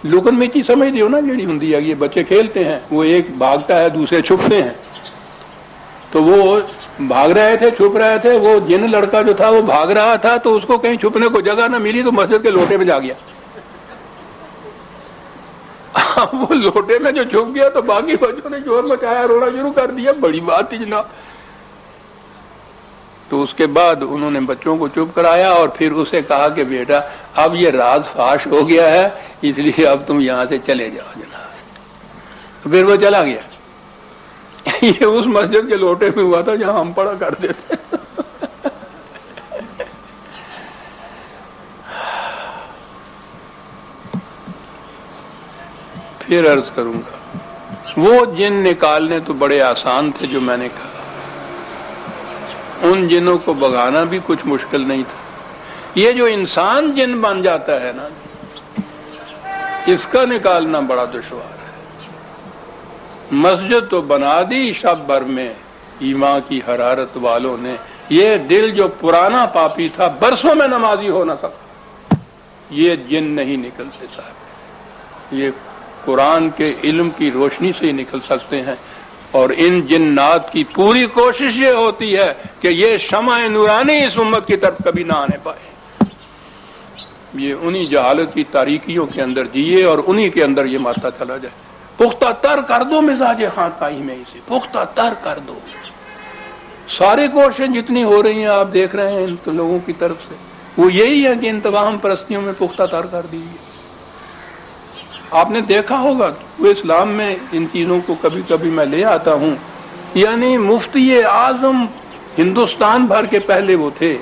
لکن میچی سمجھ دیو نا جیڑی ہوں ہے، یہ بچے کھیلتے ہیں، وہ ایک بھاگتا ہے دوسرے چھپتے ہیں، تو وہ بھاگ رہے تھے چھپ رہے تھے، وہ جن لڑکا جو تھا وہ بھاگ رہا تھا، تو اس کو کہیں چھپنے کو جگہ نہ ملی تو مسجد کے لوٹے میں جا گیا۔ وہ لوٹے میں جو چھپ گیا تو باقی بچوں نے شور مچایا، رونا شروع کر دیا، بڑی بات تھی جناب۔ تو اس کے بعد انہوں نے بچوں کو چپ کرایا اور پھر اسے کہا کہ بیٹا اب یہ راز فاش ہو گیا ہے، اس لیے اب تم یہاں سے چلے جاؤ جناب۔ تو پھر وہ چلا گیا۔ یہ اس مسجد کے لوٹے میں ہوا تھا جہاں ہم پڑھا کرتے تھے۔ پھر عرض کروں گا، وہ جن نکالنے تو بڑے آسان تھے جو میں نے کہا، ان جنوں کو بھگانا بھی کچھ مشکل نہیں تھا۔ یہ جو انسان جن بن جاتا ہے نا، اس کا نکالنا بڑا دشوار ہے۔ مسجد تو بنا دی شب بھر میں ایمان کی حرارت والوں نے، یہ دل جو پرانا پاپی تھا برسوں میں نمازی ہو نہ سکتا۔ یہ جن نہیں نکلتے صاحب، یہ قرآن کے علم کی روشنی سے ہی نکل سکتے ہیں، اور ان جنات کی پوری کوشش یہ ہوتی ہے کہ یہ شمع نورانی اس امت کی طرف کبھی نہ آنے پائے۔ یہ انہی جہالت کی تاریکیوں کے اندر جیے اور انہی کے اندر یہ مارتا چلا جائے۔ پختہ تر کر دو مزاج خانقاہی میں، اسے پختہ تر کر دو۔ ساری کوششیں جتنی ہو رہی ہیں آپ دیکھ رہے ہیں ان لوگوں کی طرف سے، وہ یہی ہے کہ ان تمام پرستیوں میں پختہ تر کر دیجیے۔ آپ نے دیکھا ہوگا وہ اسلام میں ان چیزوں کو کبھی کبھی میں لے آتا ہوں، یعنی مفتی اعظم ہندوستان بھر کے پہلے وہ تھے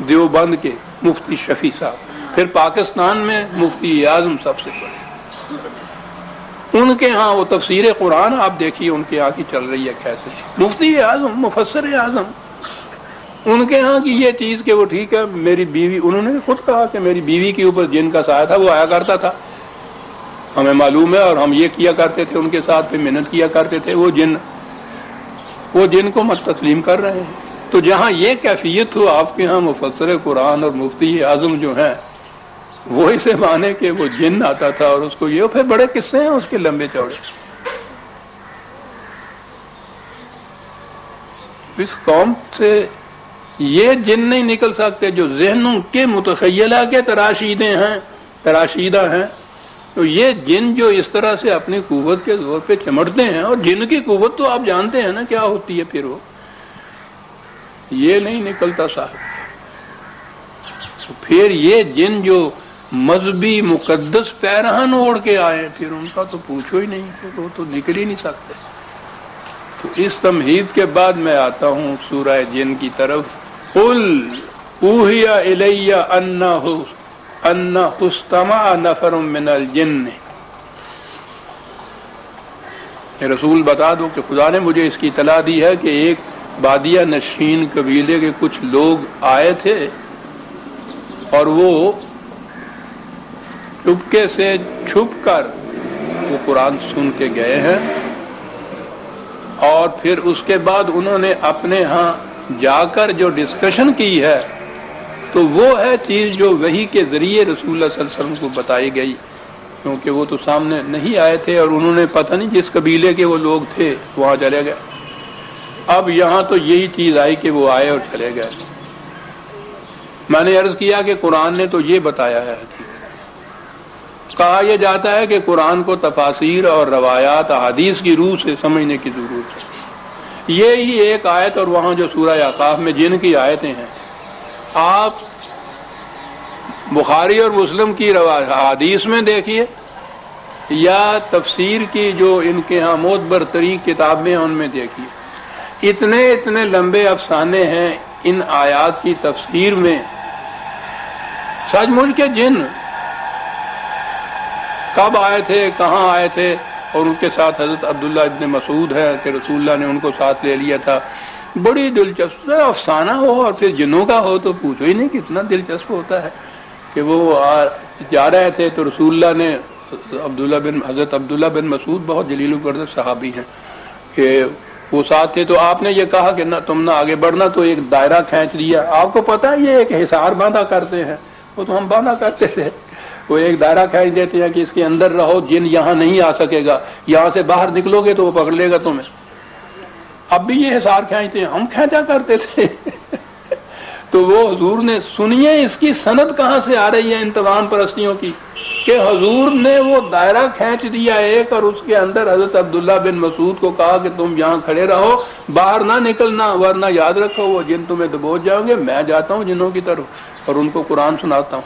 دیوبند کے مفتی شفیع صاحب، پھر پاکستان میں مفتی اعظم سب سے بڑے۔ ان کے ہاں وہ تفسیر قرآن آپ دیکھیے ان کے ہاں کی چل رہی ہے کیسے، مفتی اعظم مفسر اعظم، ان کے ہاں کی یہ چیز کہ وہ ٹھیک ہے میری بیوی، انہوں نے خود کہا کہ میری بیوی کے اوپر جن کا سایہ تھا وہ آیا کرتا تھا، ہمیں معلوم ہے، اور ہم یہ کیا کرتے تھے ان کے ساتھ، پھر محنت کیا کرتے تھے، وہ جن کو مت تسلیم کر رہے ہیں۔ تو جہاں یہ کیفیت ہو آپ کے ہاں مفسر قرآن اور مفتی اعظم جو ہیں وہ اسے مانے کہ وہ جن آتا تھا اور اس کو یہ، پھر بڑے قصے ہیں اس کے لمبے چوڑے۔ اس قوم سے یہ جن نہیں نکل سکتے جو ذہنوں کے متخیلہ کے تراشیدہ ہیں، تو یہ جن جو اس طرح سے اپنی قوت کے زور پہ چمٹتے ہیں، اور جن کی قوت تو آپ جانتے ہیں نا کیا ہوتی ہے، پھر وہ یہ نہیں نکلتا صاحب. تو پھر یہ جن جو مذہبی مقدس پیرہن اوڑھ کے آئے پھر ان کا تو پوچھو ہی نہیں، پھر وہ تو نکل ہی نہیں سکتے. تو اس تمہید کے بعد میں آتا ہوں سورہ جن کی طرف. قل اوحی الی انہ استمع نفر من الجن. رسول بتا دو کہ خدا نے مجھے اس کی اطلاع دی ہے کہ ایک بادیہ نشین قبیلے کے کچھ لوگ آئے تھے اور وہ چپکے سے چھپ کر وہ قرآن سن کے گئے ہیں، اور پھر اس کے بعد انہوں نے اپنے ہاں جا کر جو ڈسکشن کی ہے تو وہ ہے چیز جو وحی کے ذریعے رسول اللہ صلی اللہ علیہ وسلم کو بتائی گئی، کیونکہ وہ تو سامنے نہیں آئے تھے اور انہوں نے پتہ نہیں جس قبیلے کے وہ لوگ تھے وہاں چلے گئے. اب یہاں تو یہی چیز آئی کہ وہ آئے اور چلے گئے. میں نے عرض کیا کہ قرآن نے تو یہ بتایا ہے. کہا یہ جاتا ہے کہ قرآن کو تفاسیر اور روایات احادیث کی روح سے سمجھنے کی ضرورت ہے. یہی ایک آیت اور وہاں جو سورہ اعقاف میں جن کی آیتیں ہیں، آپ بخاری اور مسلم کی احادیث میں دیکھیے یا تفسیر کی جو ان کے ہاں معتبر ترین کتابیں ہیں ان میں دیکھیے، اتنے لمبے افسانے ہیں ان آیات کی تفسیر میں. سچ مچ کے جن کب آئے تھے، کہاں آئے تھے، اور ان کے ساتھ حضرت عبداللہ ابن مسعود ہے کہ رسول اللہ نے ان کو ساتھ لے لیا تھا. بڑی دلچسپ افسانہ ہو اور پھر جنوں کا ہو تو پوچھو ہی نہیں کتنا دلچسپ ہوتا ہے. کہ وہ جا رہے تھے تو رسول اللہ نے حضرت عبداللہ بن مسعود بہت جلیل القدر صحابی ہیں کہ وہ ساتھ تھے، تو آپ نے یہ کہا کہ نہ تم نہ آگے بڑھنا، تو ایک دائرہ کھینچ لیا. آپ کو پتہ ہے یہ ایک حصار باندھا کرتے ہیں، وہ تو ہم باندھا کرتے تھے. وہ ایک دائرہ کھینچ دیتے ہیں کہ اس کے اندر رہو، جن یہاں نہیں آ سکے گا، یہاں سے باہر نکلو گے تو وہ پکڑ لے گا تمہیں. اب بھی یہ حصار کھینچتے ہیں، ہم کھینچا کرتے تھے. تو وہ حضور نے سنیے اس کی سند کہاں سے آ رہی ہے ان تمام پرستیوں کی، کہ حضور نے وہ دائرہ کھینچ دیا ایک، اور اس کے اندر حضرت عبداللہ بن مسعود کو کہا کہ تم یہاں کھڑے رہو، باہر نہ نکلنا، ورنہ یاد رکھو وہ جن تمہیں دبوچ جاؤں گے. میں جاتا ہوں جنوں کی طرف اور ان کو قرآن سناتا ہوں.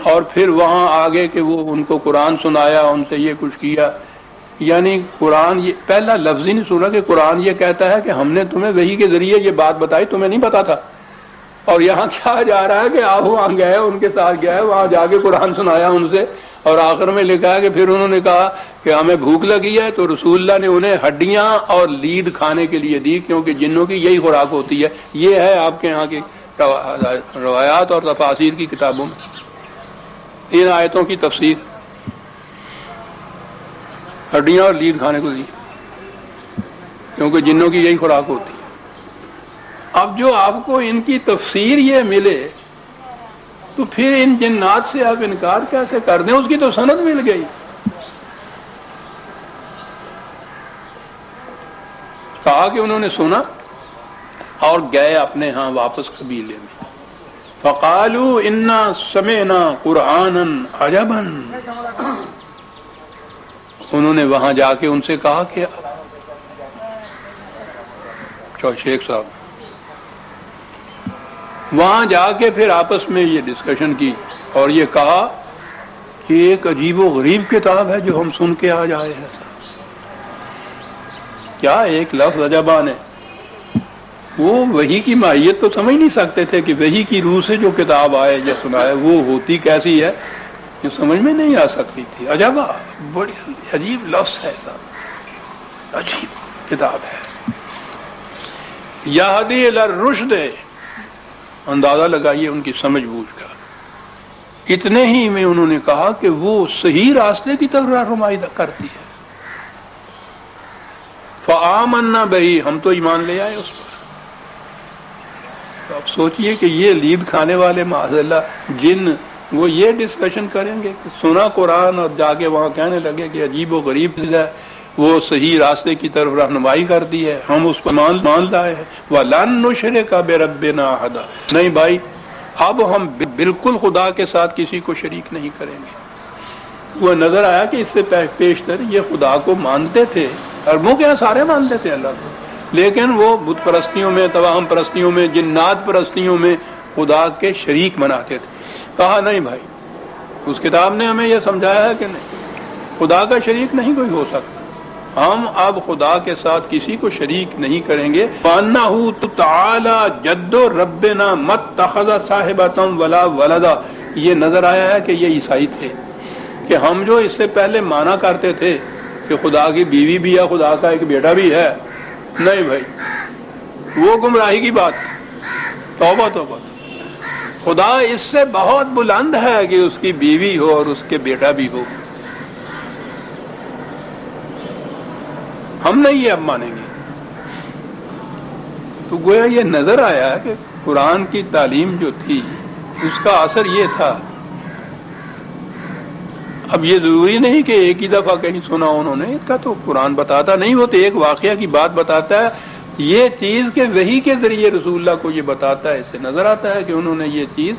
اور پھر وہاں آگے کہ وہ ان کو قرآن سنایا، ان سے یہ کچھ کیا. یعنی قرآن یہ پہلا لفظ ہی نہیں سنا کہ قرآن یہ کہتا ہے کہ ہم نے تمہیں وحی کے ذریعے یہ بات بتائی، تمہیں نہیں پتا تھا. اور یہاں کیا جا رہا ہے کہ آپ وہاں گئے، ان کے ساتھ گئے، وہاں جا کے قرآن سنایا ان سے، اور آخر میں لکھا ہے کہ پھر انہوں نے کہا کہ ہمیں بھوک لگی ہے، تو رسول اللہ نے انہیں ہڈیاں اور لید کھانے کے لیے دی، کیونکہ جنوں کی یہی خوراک ہوتی ہے. یہ ہے آپ کے یہاں کی روایات اور تفاسیر کی کتابوں میں ان آیتوں کی تفسیر. ہڈیاں اور لید کھانے کو دی کیونکہ جنوں کی یہی خوراک ہوتی ہے. اب جو آپ کو ان کی تفسیر یہ ملے تو پھر ان جنات سے آپ انکار کیسے کر دیں؟ اس کی تو سند مل گئی. کہا کہ انہوں نے سنا اور گئے اپنے ہاں واپس قبیلے میں. فقالوا انا سمعنا قرآنا عجبا. انہوں نے وہاں جا کے ان سے کہا کہ شیخ صاحب وہاں جا کے پھر آپس میں یہ ڈسکشن کی اور یہ کہا کہ ایک عجیب و غریب کتاب ہے جو ہم سن کے آج آئے ہیں. کیا ایک لفظ عجبان ہے. وہ وحی کی ماہیت تو سمجھ نہیں سکتے تھے کہ وحی کی روح سے جو کتاب آئے یا سنائے وہ ہوتی کیسی ہے، جو سمجھ میں نہیں آ سکتی تھی. عجبہ بڑی عجیب لفظ ہے صاحب، عجیب کتاب ہے. یہدی الی الرشد، اندازہ لگائیے ان کی سمجھ بوجھ کا. اتنے ہی میں انہوں نے کہا کہ وہ صحیح راستے کی طرف رہنمائی کرتی ہے. فآمنا بہی، ہم تو ایمان لے آئے اس پر. تو اب سوچئے کہ یہ لید کھانے والے معاذ اللہ جن وہ یہ ڈسکشن کریں گے کہ سنا قرآن اور جا کے وہاں کہنے لگے کہ عجیب و غریب ہے، وہ صحیح راستے کی طرف رہنمائی کرتی ہے، ہم اس پر مان لائے ہیں. وَلَن نُشْرِكَ بِرَبِّنَا أَحَدًا، نہیں بھائی اب ہم بالکل خدا کے ساتھ کسی کو شریک نہیں کریں گے. وہ نظر آیا کہ اس سے پیشتر یہ خدا کو مانتے تھے، عربوں کے یہاں سارے مانتے تھے اللہ کو، لیکن وہ بت پرستیوں میں، توہم پرستیوں میں، جنات پرستیوں میں خدا کے شریک بناتے تھے۔ کہا نہیں بھائی، اس کتاب نے ہمیں یہ سمجھایا ہے کہ نہیں، خدا کا شریک نہیں کوئی ہو سکتا، ہم اب خدا کے ساتھ کسی کو شریک نہیں کریں گے۔ وَأَنَّهُ تَعَالَى جَدُّ رَبِّنَا مَا اتَّخَذَ صَاحِبَةً وَلَا وَلَدًا۔ یہ نظر آیا ہے کہ یہ عیسائی تھے کہ ہم جو اس سے پہلے مانا کرتے تھے کہ خدا کی بیوی بھی ہے، خدا کا ایک بیٹا بھی ہے، نہیں بھائی، وہ گمراہی کی بات، توبہ توبہ۔ خدا اس سے بہت بلند ہے کہ اس کی بیوی ہو اور اس کے بیٹا بھی ہو، ہم نہیں یہ اب مانیں گے۔ تو گویا یہ نظر آیا کہ قرآن کی تعلیم جو تھی اس کا اثر یہ تھا۔ اب یہ ضروری نہیں کہ ایک ہی دفعہ کہیں سنا انہوں نے، اس کا تو قرآن بتاتا نہیں، وہ تو ایک واقعہ کی بات بتاتا ہے، یہ چیز کے وحی کے ذریعے رسول اللہ کو یہ بتاتا ہے۔ اس سے نظر آتا ہے کہ انہوں نے یہ چیز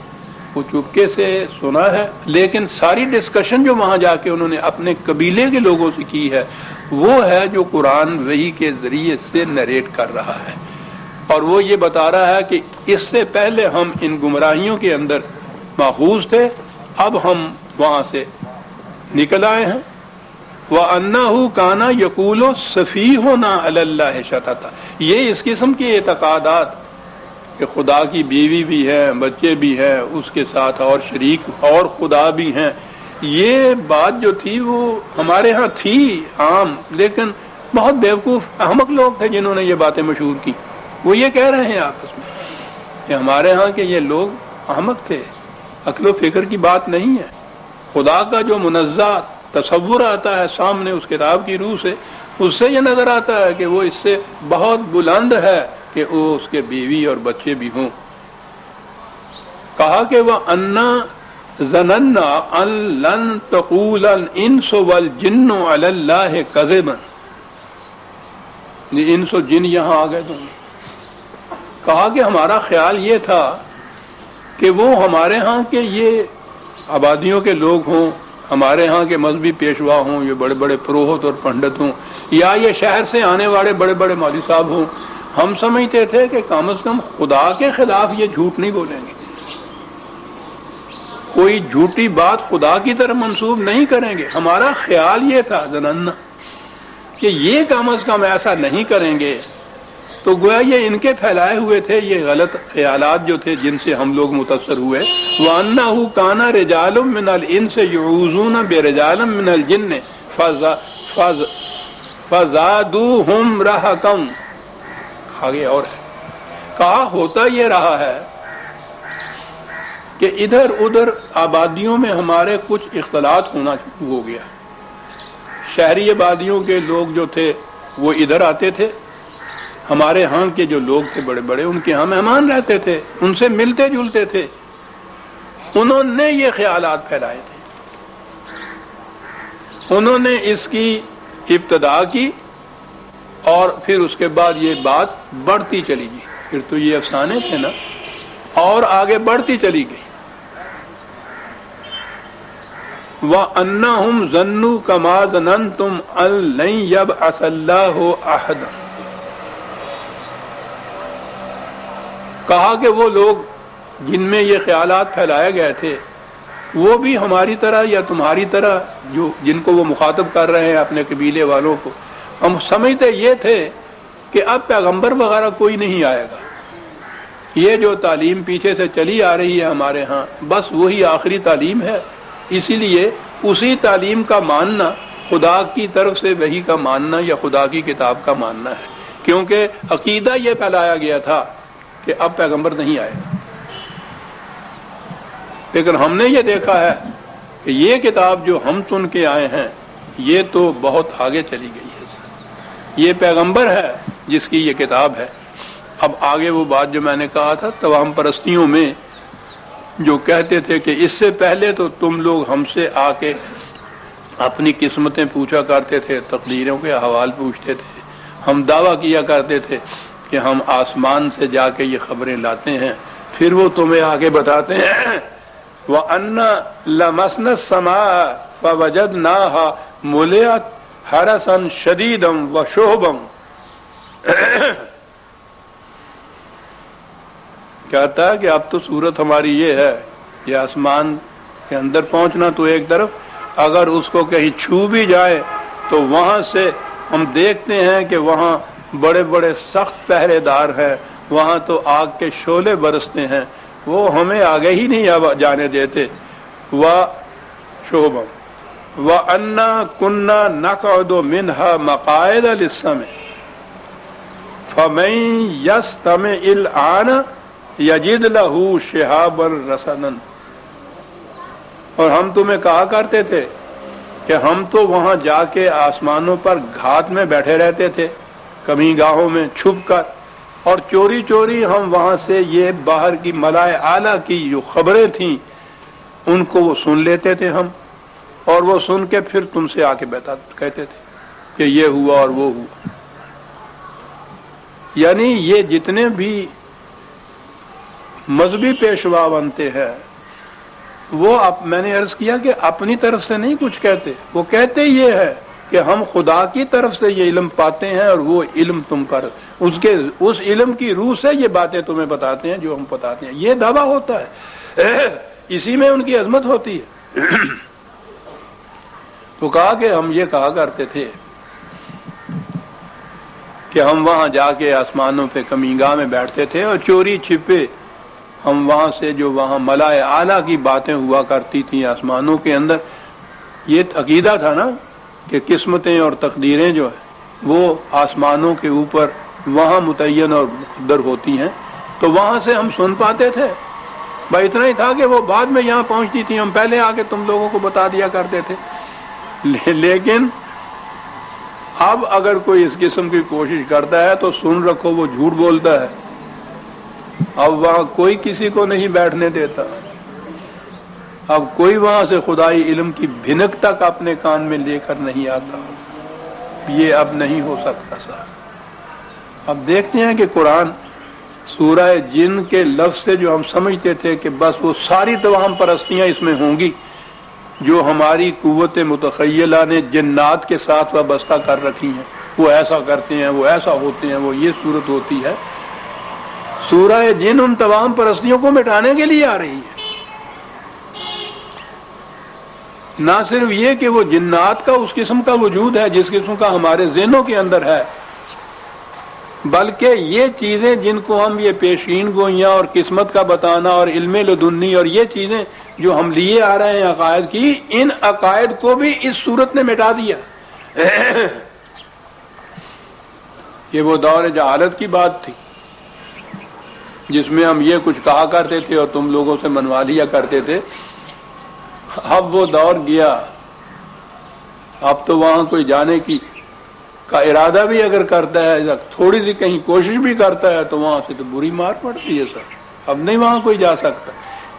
وہ چپکے سے سنا ہے، لیکن ساری ڈسکشن جو وہاں جا کے انہوں نے اپنے قبیلے کے لوگوں سے کی ہے وہ ہے جو قرآن وحی کے ذریعے سے نریٹ کر رہا ہے، اور وہ یہ بتا رہا ہے کہ اس سے پہلے ہم ان گمراہیوں کے اندر ماخوذ تھے، اب ہم وہاں سے نکل آئے ہیں۔ وَأَنَّهُ كَانَ يَقُولُ سَفِيهُنَا عَلَى اللَّهِ شَطَطًا، یہ اس قسم کے اعتقادات کہ خدا کی بیوی بھی ہے، بچے بھی ہیں، اس کے ساتھ اور شریک اور خدا بھی ہیں، یہ بات جو تھی وہ ہمارے ہاں تھی عام، لیکن بہت بیوقوف احمق لوگ تھے جنہوں نے یہ باتیں مشہور کی۔ وہ یہ کہہ رہے ہیں آپس میں کہ ہمارے ہاں کے یہ لوگ احمق تھے، عقل و فکر کی بات نہیں ہے۔ خدا کا جو منزہ تصور آتا ہے سامنے اس کتاب کی روح سے، اس سے یہ نظر آتا ہے کہ وہ اس سے بہت بلند ہے کہ وہ اس کے بیوی اور بچے بھی ہوں۔ کہا کہ وَأَنَّا ظَنَنَّا أَن لَن تَقُولَ الْإِنسُ وَالْجِنُّ عَلَى اللَّهِ كَذِبًا، یہ انس و جن یہاں آ گئے تو کہا کہ ہمارا خیال یہ تھا کہ وہ ہمارے ہاں کے یہ آبادیوں کے لوگ ہوں، ہمارے ہاں کے مذہبی پیشوا ہوں، یہ بڑے بڑے پروہت اور پنڈت ہوں، یا یہ شہر سے آنے والے بڑے بڑے مولوی صاحب ہوں، ہم سمجھتے تھے کہ کم از کم خدا کے خلاف یہ جھوٹ نہیں بولیں گے، کوئی جھوٹی بات خدا کی طرف منسوب نہیں کریں گے۔ ہمارا خیال یہ تھا ظننا کہ یہ کم از کم ایسا نہیں کریں گے۔ تو گویا یہ ان کے پھیلائے ہوئے تھے یہ غلط خیالات جو تھے جن سے ہم لوگ متاثر ہوئے۔ وَأَنَّهُ كَانَ رِجَالٌ مِّنَ الْإِنسِ يُعُوذُونَ بِرِجَالٍ مِّنَ الْجِنِّ فَزَادُوهُمْ رَهَقًا۔ آگے اور ہے، کہا ہوتا یہ رہا ہے کہ ادھر ادھر آبادیوں میں ہمارے کچھ اختلاط ہونا شروع ہو گیا۔ شہری آبادیوں کے لوگ جو تھے وہ ادھر آتے تھے، ہمارے ہاں کے جو لوگ تھے بڑے بڑے ان کے ہاں مہمان رہتے تھے، ان سے ملتے جلتے تھے، انہوں نے یہ خیالات پھیلائے تھے، انہوں نے اس کی ابتدا کی اور پھر اس کے بعد یہ بات بڑھتی چلی گئی، پھر تو یہ افسانے تھے نا، اور آگے بڑھتی چلی گئی۔ وَأَنَّهُمْ ظَنُّوا كَمَا ظَنَنْتُمْ أَن لَّن يَبْعَثَ اللَّهُ أَحَدًا۔ کہا کہ وہ لوگ جن میں یہ خیالات پھیلائے گئے تھے وہ بھی ہماری طرح یا تمہاری طرح جو جن کو وہ مخاطب کر رہے ہیں اپنے قبیلے والوں کو، ہم سمجھتے یہ تھے کہ اب پیغمبر وغیرہ کوئی نہیں آئے گا، یہ جو تعلیم پیچھے سے چلی آ رہی ہے ہمارے ہاں بس وہی آخری تعلیم ہے، اسی لیے اسی تعلیم کا ماننا خدا کی طرف سے وحی کا ماننا یا خدا کی کتاب کا ماننا ہے، کیونکہ عقیدہ یہ پھیلایا گیا تھا کہ اب پیغمبر نہیں آئے گا۔ لیکن ہم نے یہ دیکھا ہے کہ یہ کتاب جو ہم سن کے آئے ہیں یہ تو بہت آگے چلی گئی ہے، یہ پیغمبر ہے جس کی یہ کتاب ہے۔ اب آگے وہ بات جو میں نے کہا تھا توہم پرستیوں میں جو کہتے تھے کہ اس سے پہلے تو تم لوگ ہم سے آ کے اپنی قسمتیں پوچھا کرتے تھے، تقدیروں کے احوال پوچھتے تھے، ہم دعویٰ کیا کرتے تھے کہ ہم آسمان سے جا کے یہ خبریں لاتے ہیں، پھر وہ تمہیں آگے بتاتے ہیں وَأَنَّا لَمَسْنَا السَّمَاءَ فَوَجَدْنَاهَا مُلِئَتْ حَرَسًا شَدِيدًا وَشُهُبًا۔ کہتا ہے کہ اب تو صورت ہماری یہ ہے کہ آسمان کے اندر پہنچنا تو ایک طرف، اگر اس کو کہیں چھو بھی جائے تو وہاں سے ہم دیکھتے ہیں کہ وہاں بڑے بڑے سخت پہرے دار ہیں، وہاں تو آگ کے شعلے برستے ہیں، وہ ہمیں آگے ہی نہیں جانے دیتے۔ وَشُعُبًا وَأَنَّا كُنَّا نَقْعُدُ مِنْهَا مَقَاعِدَ لِلسَّمْعِ فَمَن يَسْتَمِعِ الْآنَ يَجِدْ لَهُ شِهَابًا رَّصَدًا۔ اور ہم تمہیں کہا کرتے تھے کہ ہم تو وہاں جا کے آسمانوں پر گھات میں بیٹھے رہتے تھے، کمی گاہوں میں چھپ کر، اور چوری چوری ہم وہاں سے یہ باہر کی ملائے اعلیٰ کی جو خبریں تھیں ان کو وہ سن لیتے تھے ہم، اور وہ سن کے پھر تم سے آ کے کہتے تھے کہ یہ ہوا اور وہ ہوا۔ یعنی یہ جتنے بھی مذہبی پیشوا بنتے ہیں وہ میں نے عرض کیا کہ اپنی طرف سے نہیں کچھ کہتے، وہ کہتے یہ ہے کہ ہم خدا کی طرف سے یہ علم پاتے ہیں اور وہ علم تم پر اس علم کی روح سے یہ باتیں تمہیں بتاتے ہیں جو ہم بتاتے ہیں، یہ دعویٰ ہوتا ہے، اسی میں ان کی عظمت ہوتی ہے۔ تو کہا کہ ہم یہ کہا کرتے تھے کہ ہم وہاں جا کے آسمانوں پہ کمینگاہ میں بیٹھتے تھے اور چوری چھپے ہم وہاں سے جو وہاں ملائے اعلیٰ کی باتیں ہوا کرتی تھیں آسمانوں کے اندر، یہ عقیدہ تھا نا کہ قسمتیں اور تقدیریں جو ہیں وہ آسمانوں کے اوپر وہاں متعین اور مقدر ہوتی ہیں، تو وہاں سے ہم سن پاتے تھے۔ بھائی اتنا ہی تھا کہ وہ بعد میں یہاں پہنچتی تھی، ہم پہلے آ کے تم لوگوں کو بتا دیا کرتے تھے۔ لیکن اب اگر کوئی اس قسم کی کوشش کرتا ہے تو سن رکھو وہ جھوٹ بولتا ہے، اب وہاں کوئی کسی کو نہیں بیٹھنے دیتا، اب کوئی وہاں سے خدائی علم کی بھنک تک اپنے کان میں لے کر نہیں آتا، یہ اب نہیں ہو سکتا صاحب۔ اب دیکھتے ہیں کہ قرآن سورہ جن کے لفظ سے جو ہم سمجھتے تھے کہ بس وہ ساری توہم پرستیاں اس میں ہوں گی جو ہماری قوت متخیلہ نے جنات کے ساتھ وابستہ کر رکھی ہیں، وہ ایسا کرتے ہیں، وہ ایسا ہوتے ہیں، وہ یہ صورت ہوتی ہے، سورہ جن ان تمام پرستیوں کو مٹانے کے لیے آ رہی ہے۔ نہ صرف یہ کہ وہ جنات کا اس قسم کا وجود ہے جس قسم کا ہمارے ذہنوں کے اندر ہے، بلکہ یہ چیزیں جن کو ہم یہ پیشین گوئیاں اور قسمت کا بتانا اور علم لدنی اور یہ چیزیں جو ہم لیے آ رہے ہیں عقائد کی، ان عقائد کو بھی اس صورت نے مٹا دیا۔ یہ وہ دور جہالت کی بات تھی جس میں ہم یہ کچھ کہا کرتے تھے اور تم لوگوں سے منوا لیا کرتے تھے، اب وہ دور گیا، اب تو وہاں کوئی جانے کا ارادہ بھی اگر کرتا ہے، تھوڑی سی کہیں کوشش بھی کرتا ہے تو وہاں سے تو بری مار پڑتی ہے سر، اب نہیں وہاں کوئی جا سکتا۔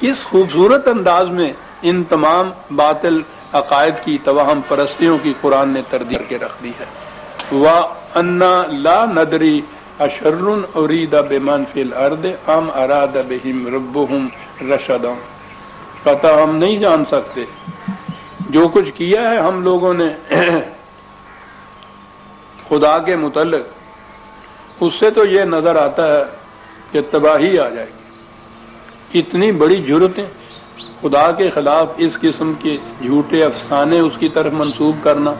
اس خوبصورت انداز میں ان تمام باطل عقائد کی توہم پرستیوں کی قرآن نے تردید کر کے رکھ دی ہے۔ وَأَنَّا لَا نَدْرِي أَشَرٌّ أُرِيدَ بِمَنْ فِي الْأَرْضِ أَمْ أَرَادَ بِهِمْ رَبُّهُمْ رَشَدًا، کہتا ہم نہیں جان سکتے جو کچھ کیا ہے ہم لوگوں نے خدا کے متعلق، اس سے تو یہ نظر آتا ہے کہ تباہی آ جائے گی۔ اتنی بڑی جرتیں خدا کے خلاف اس قسم کے جھوٹے افسانے اس کی طرف منسوب کرنا،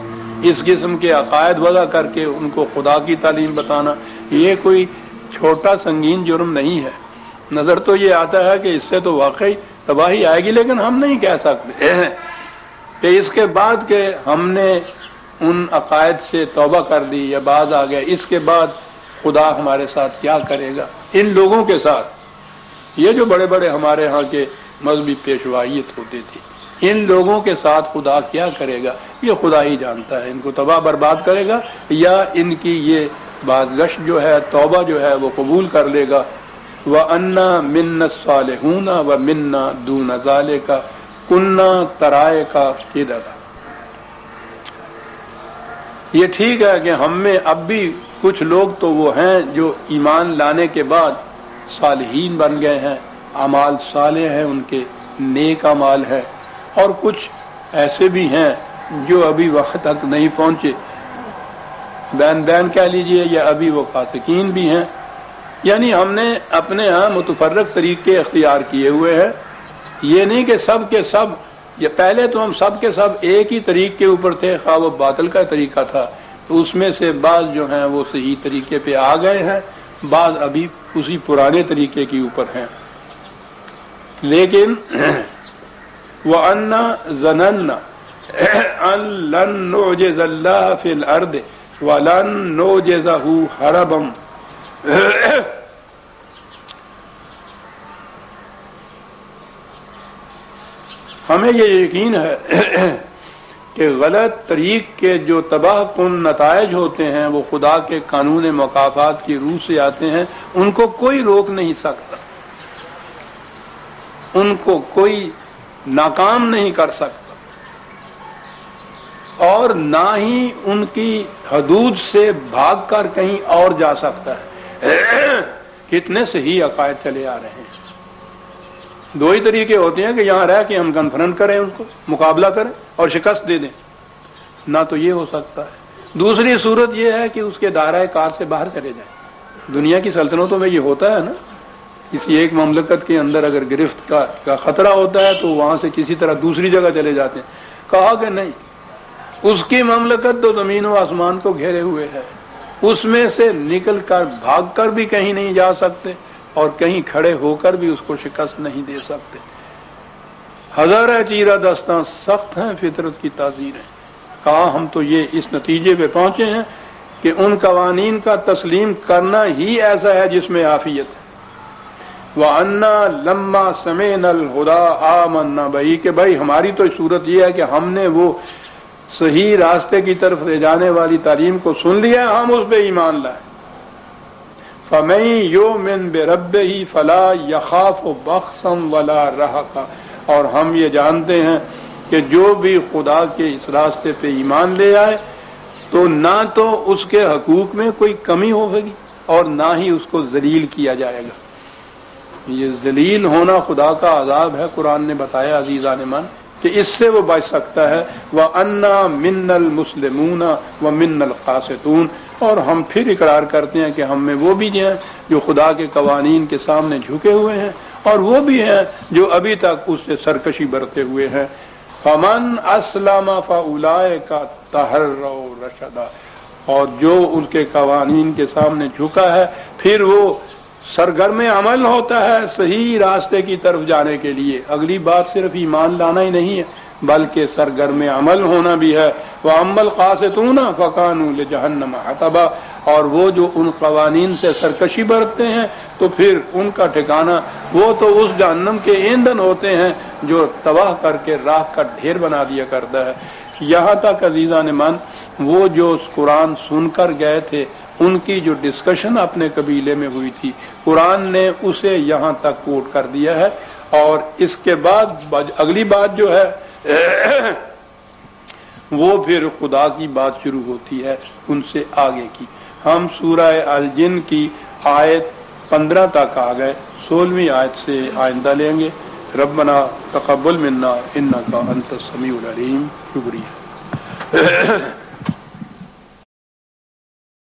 اس قسم کے عقائد وضع کر کے ان کو خدا کی تعلیم بتانا، یہ کوئی چھوٹا سنگین جرم نہیں ہے۔ نظر تو یہ آتا ہے کہ اس سے تو واقعی تباہی آئے گی، لیکن ہم نہیں کہہ سکتے کہ اس کے بعد کہ ہم نے ان عقائد سے توبہ کر دی یا باز آ گیا، اس کے بعد خدا ہمارے ساتھ کیا کرے گا۔ ان لوگوں کے ساتھ یہ جو بڑے بڑے ہمارے ہاں کے مذہبی پیشوائیت ہوتی تھی، ان لوگوں کے ساتھ خدا کیا کرے گا یہ خدا ہی جانتا ہے، ان کو تباہ برباد کرے گا یا ان کی یہ بازگشت جو ہے، توبہ جو ہے وہ قبول کر لے گا۔ وَأَنَّا مِنَّا الصَّالِحُونَ وَمِنَّا دُونَ ذَلِكَ كُنَّا طَرَائِقَ قِدَدًا۔ یہ ٹھیک ہے کہ ہم میں اب بھی کچھ لوگ تو وہ ہیں جو ایمان لانے کے بعد صالحین بن گئے ہیں، اعمال صالح ہیں، ان کے نیک اعمال ہے، اور کچھ ایسے بھی ہیں جو ابھی وقت تک نہیں پہنچے، بین بین کہہ لیجئے یا ابھی وہ فاسقین بھی ہیں. یعنی ہم نے اپنے ہاں متفرق طریقے اختیار کیے ہوئے ہیں. یہ نہیں کہ سب کے سب، یہ پہلے تو ہم سب کے سب ایک ہی طریق کے اوپر تھے، خواہ وہ باطل کا طریقہ تھا، تو اس میں سے بعض جو ہیں وہ صحیح طریقے پہ آ گئے ہیں، بعض ابھی اسی پرانے طریقے کے اوپر ہیں. لیکن وَأَنَّا ظَنَنَّا أَن لَن نُعْجِزَ اللَّهَ فِي الْأَرْضِ وَلَن نُعْجِزَهُ هَرَبًا. ہمیں یہ یقین ہے کہ غلط طریق کے جو تباہ کن نتائج ہوتے ہیں وہ خدا کے قانون مکافات کی روح سے آتے ہیں، ان کو کوئی روک نہیں سکتا، ان کو کوئی ناکام نہیں کر سکتا، اور نہ ہی ان کی حدود سے بھاگ کر کہیں اور جا سکتا ہے. کتنے صحیح عقائد چلے آ رہے ہیں. دو ہی طریقے ہوتے ہیں کہ یہاں رہ کے ہم کنفرنٹ کریں، ان کو مقابلہ کریں اور شکست دے دیں. نہ تو یہ ہو سکتا ہے. دوسری صورت یہ ہے کہ اس کے دائرہ کار سے باہر چلے جائیں. دنیا کی سلطنتوں میں یہ ہوتا ہے نا، کسی ایک مملکت کے اندر اگر گرفت کا خطرہ ہوتا ہے تو وہاں سے کسی طرح دوسری جگہ چلے جاتے ہیں. کہا کہ نہیں، اس کی مملکت تو زمین و آسمان کو گھیرے ہوئے ہے، اس میں سے نکل کر بھاگ کر بھی کہیں نہیں جا سکتے اور کہیں کھڑے ہو کر بھی اس کو شکست نہیں دے سکتے. ہزارہ چیرہ دستاں سخت ہیں فطرت کی تعزیریں. کہا ہم تو یہ اس نتیجے پہ پہنچے ہیں کہ ان قوانین کا تسلیم کرنا ہی ایسا ہے جس میں عافیت ہے. وَأَنَّا لَمَّا سَمِعْنَا الْهُدَىٰ آمَنَّا بِهِ، کہ بھائی ہماری تو صورت یہ ہے کہ ہم نے وہ صحیح راستے کی طرف لے جانے والی تعلیم کو سن لیا ہے، ہم اس پہ ایمان لائے. فَمَن يُؤْمِن بِرَبِّهِ فَلَا يَخَافُ بَخْسًا وَلَا رَهَقًا، اور ہم یہ جانتے ہیں کہ جو بھی خدا کے اس راستے پہ ایمان لے آئے تو نہ تو اس کے حقوق میں کوئی کمی ہوگی اور نہ ہی اس کو ذلیل کیا جائے گا. یہ ذلیل ہونا خدا کا عذاب ہے. قرآن نے بتایا عزیزان من کہ اس سے وہ بچ سکتا ہے. وَأَنَّا مِنَّا الْمُسْلِمُونَ وَمِنَّا الْقَاسِطُونَ، اور ہم پھر اقرار کرتے ہیں کہ ہم میں وہ بھی ہیں جو خدا کے قوانین کے سامنے جھکے ہوئے ہیں اور وہ بھی ہیں جو ابھی تک اس سے سرکشی برتے ہوئے ہیں. فَمَنْ أَسْلَمَ فَأُولَئِكَ تَحَرَّوْا رَشَدًا، اور جو ان کے قوانین کے سامنے جھکا ہے پھر وہ سرگرم عمل ہوتا ہے صحیح راستے کی طرف جانے کے لیے. اگلی بات صرف ایمان لانا ہی نہیں ہے بلکہ سرگرم عمل ہونا بھی ہے. وَأَمَّا الْقَاسِطُونَ فَكَانُوا لِجَهَنَّمَ حَطَبًا، اور وہ جو ان قوانین سے سرکشی برتتے ہیں تو پھر ان کا ٹھکانہ وہ تو اس جہنم کے ایندھن ہوتے ہیں جو تباہ کر کے راکھ کا ڈھیر بنا دیا کرتا ہے. یہاں تک عزیزان من وہ جو قرآن سن کر گئے تھے ان کی جو ڈسکشن اپنے قبیلے میں ہوئی تھی قرآن نے اسے یہاں تک کوٹ کر دیا ہے. اور اس کے بعد اگلی بات جو ہے وہ پھر خدا کی بات شروع ہوتی ہے ان سے آگے کی. ہم سورہ الجن کی آیت 15 تک آ گئے، 16ویں آیت سے آئندہ لیں گے. ربنا تقبل منا انک انت السمیع العلیم. شکریہ.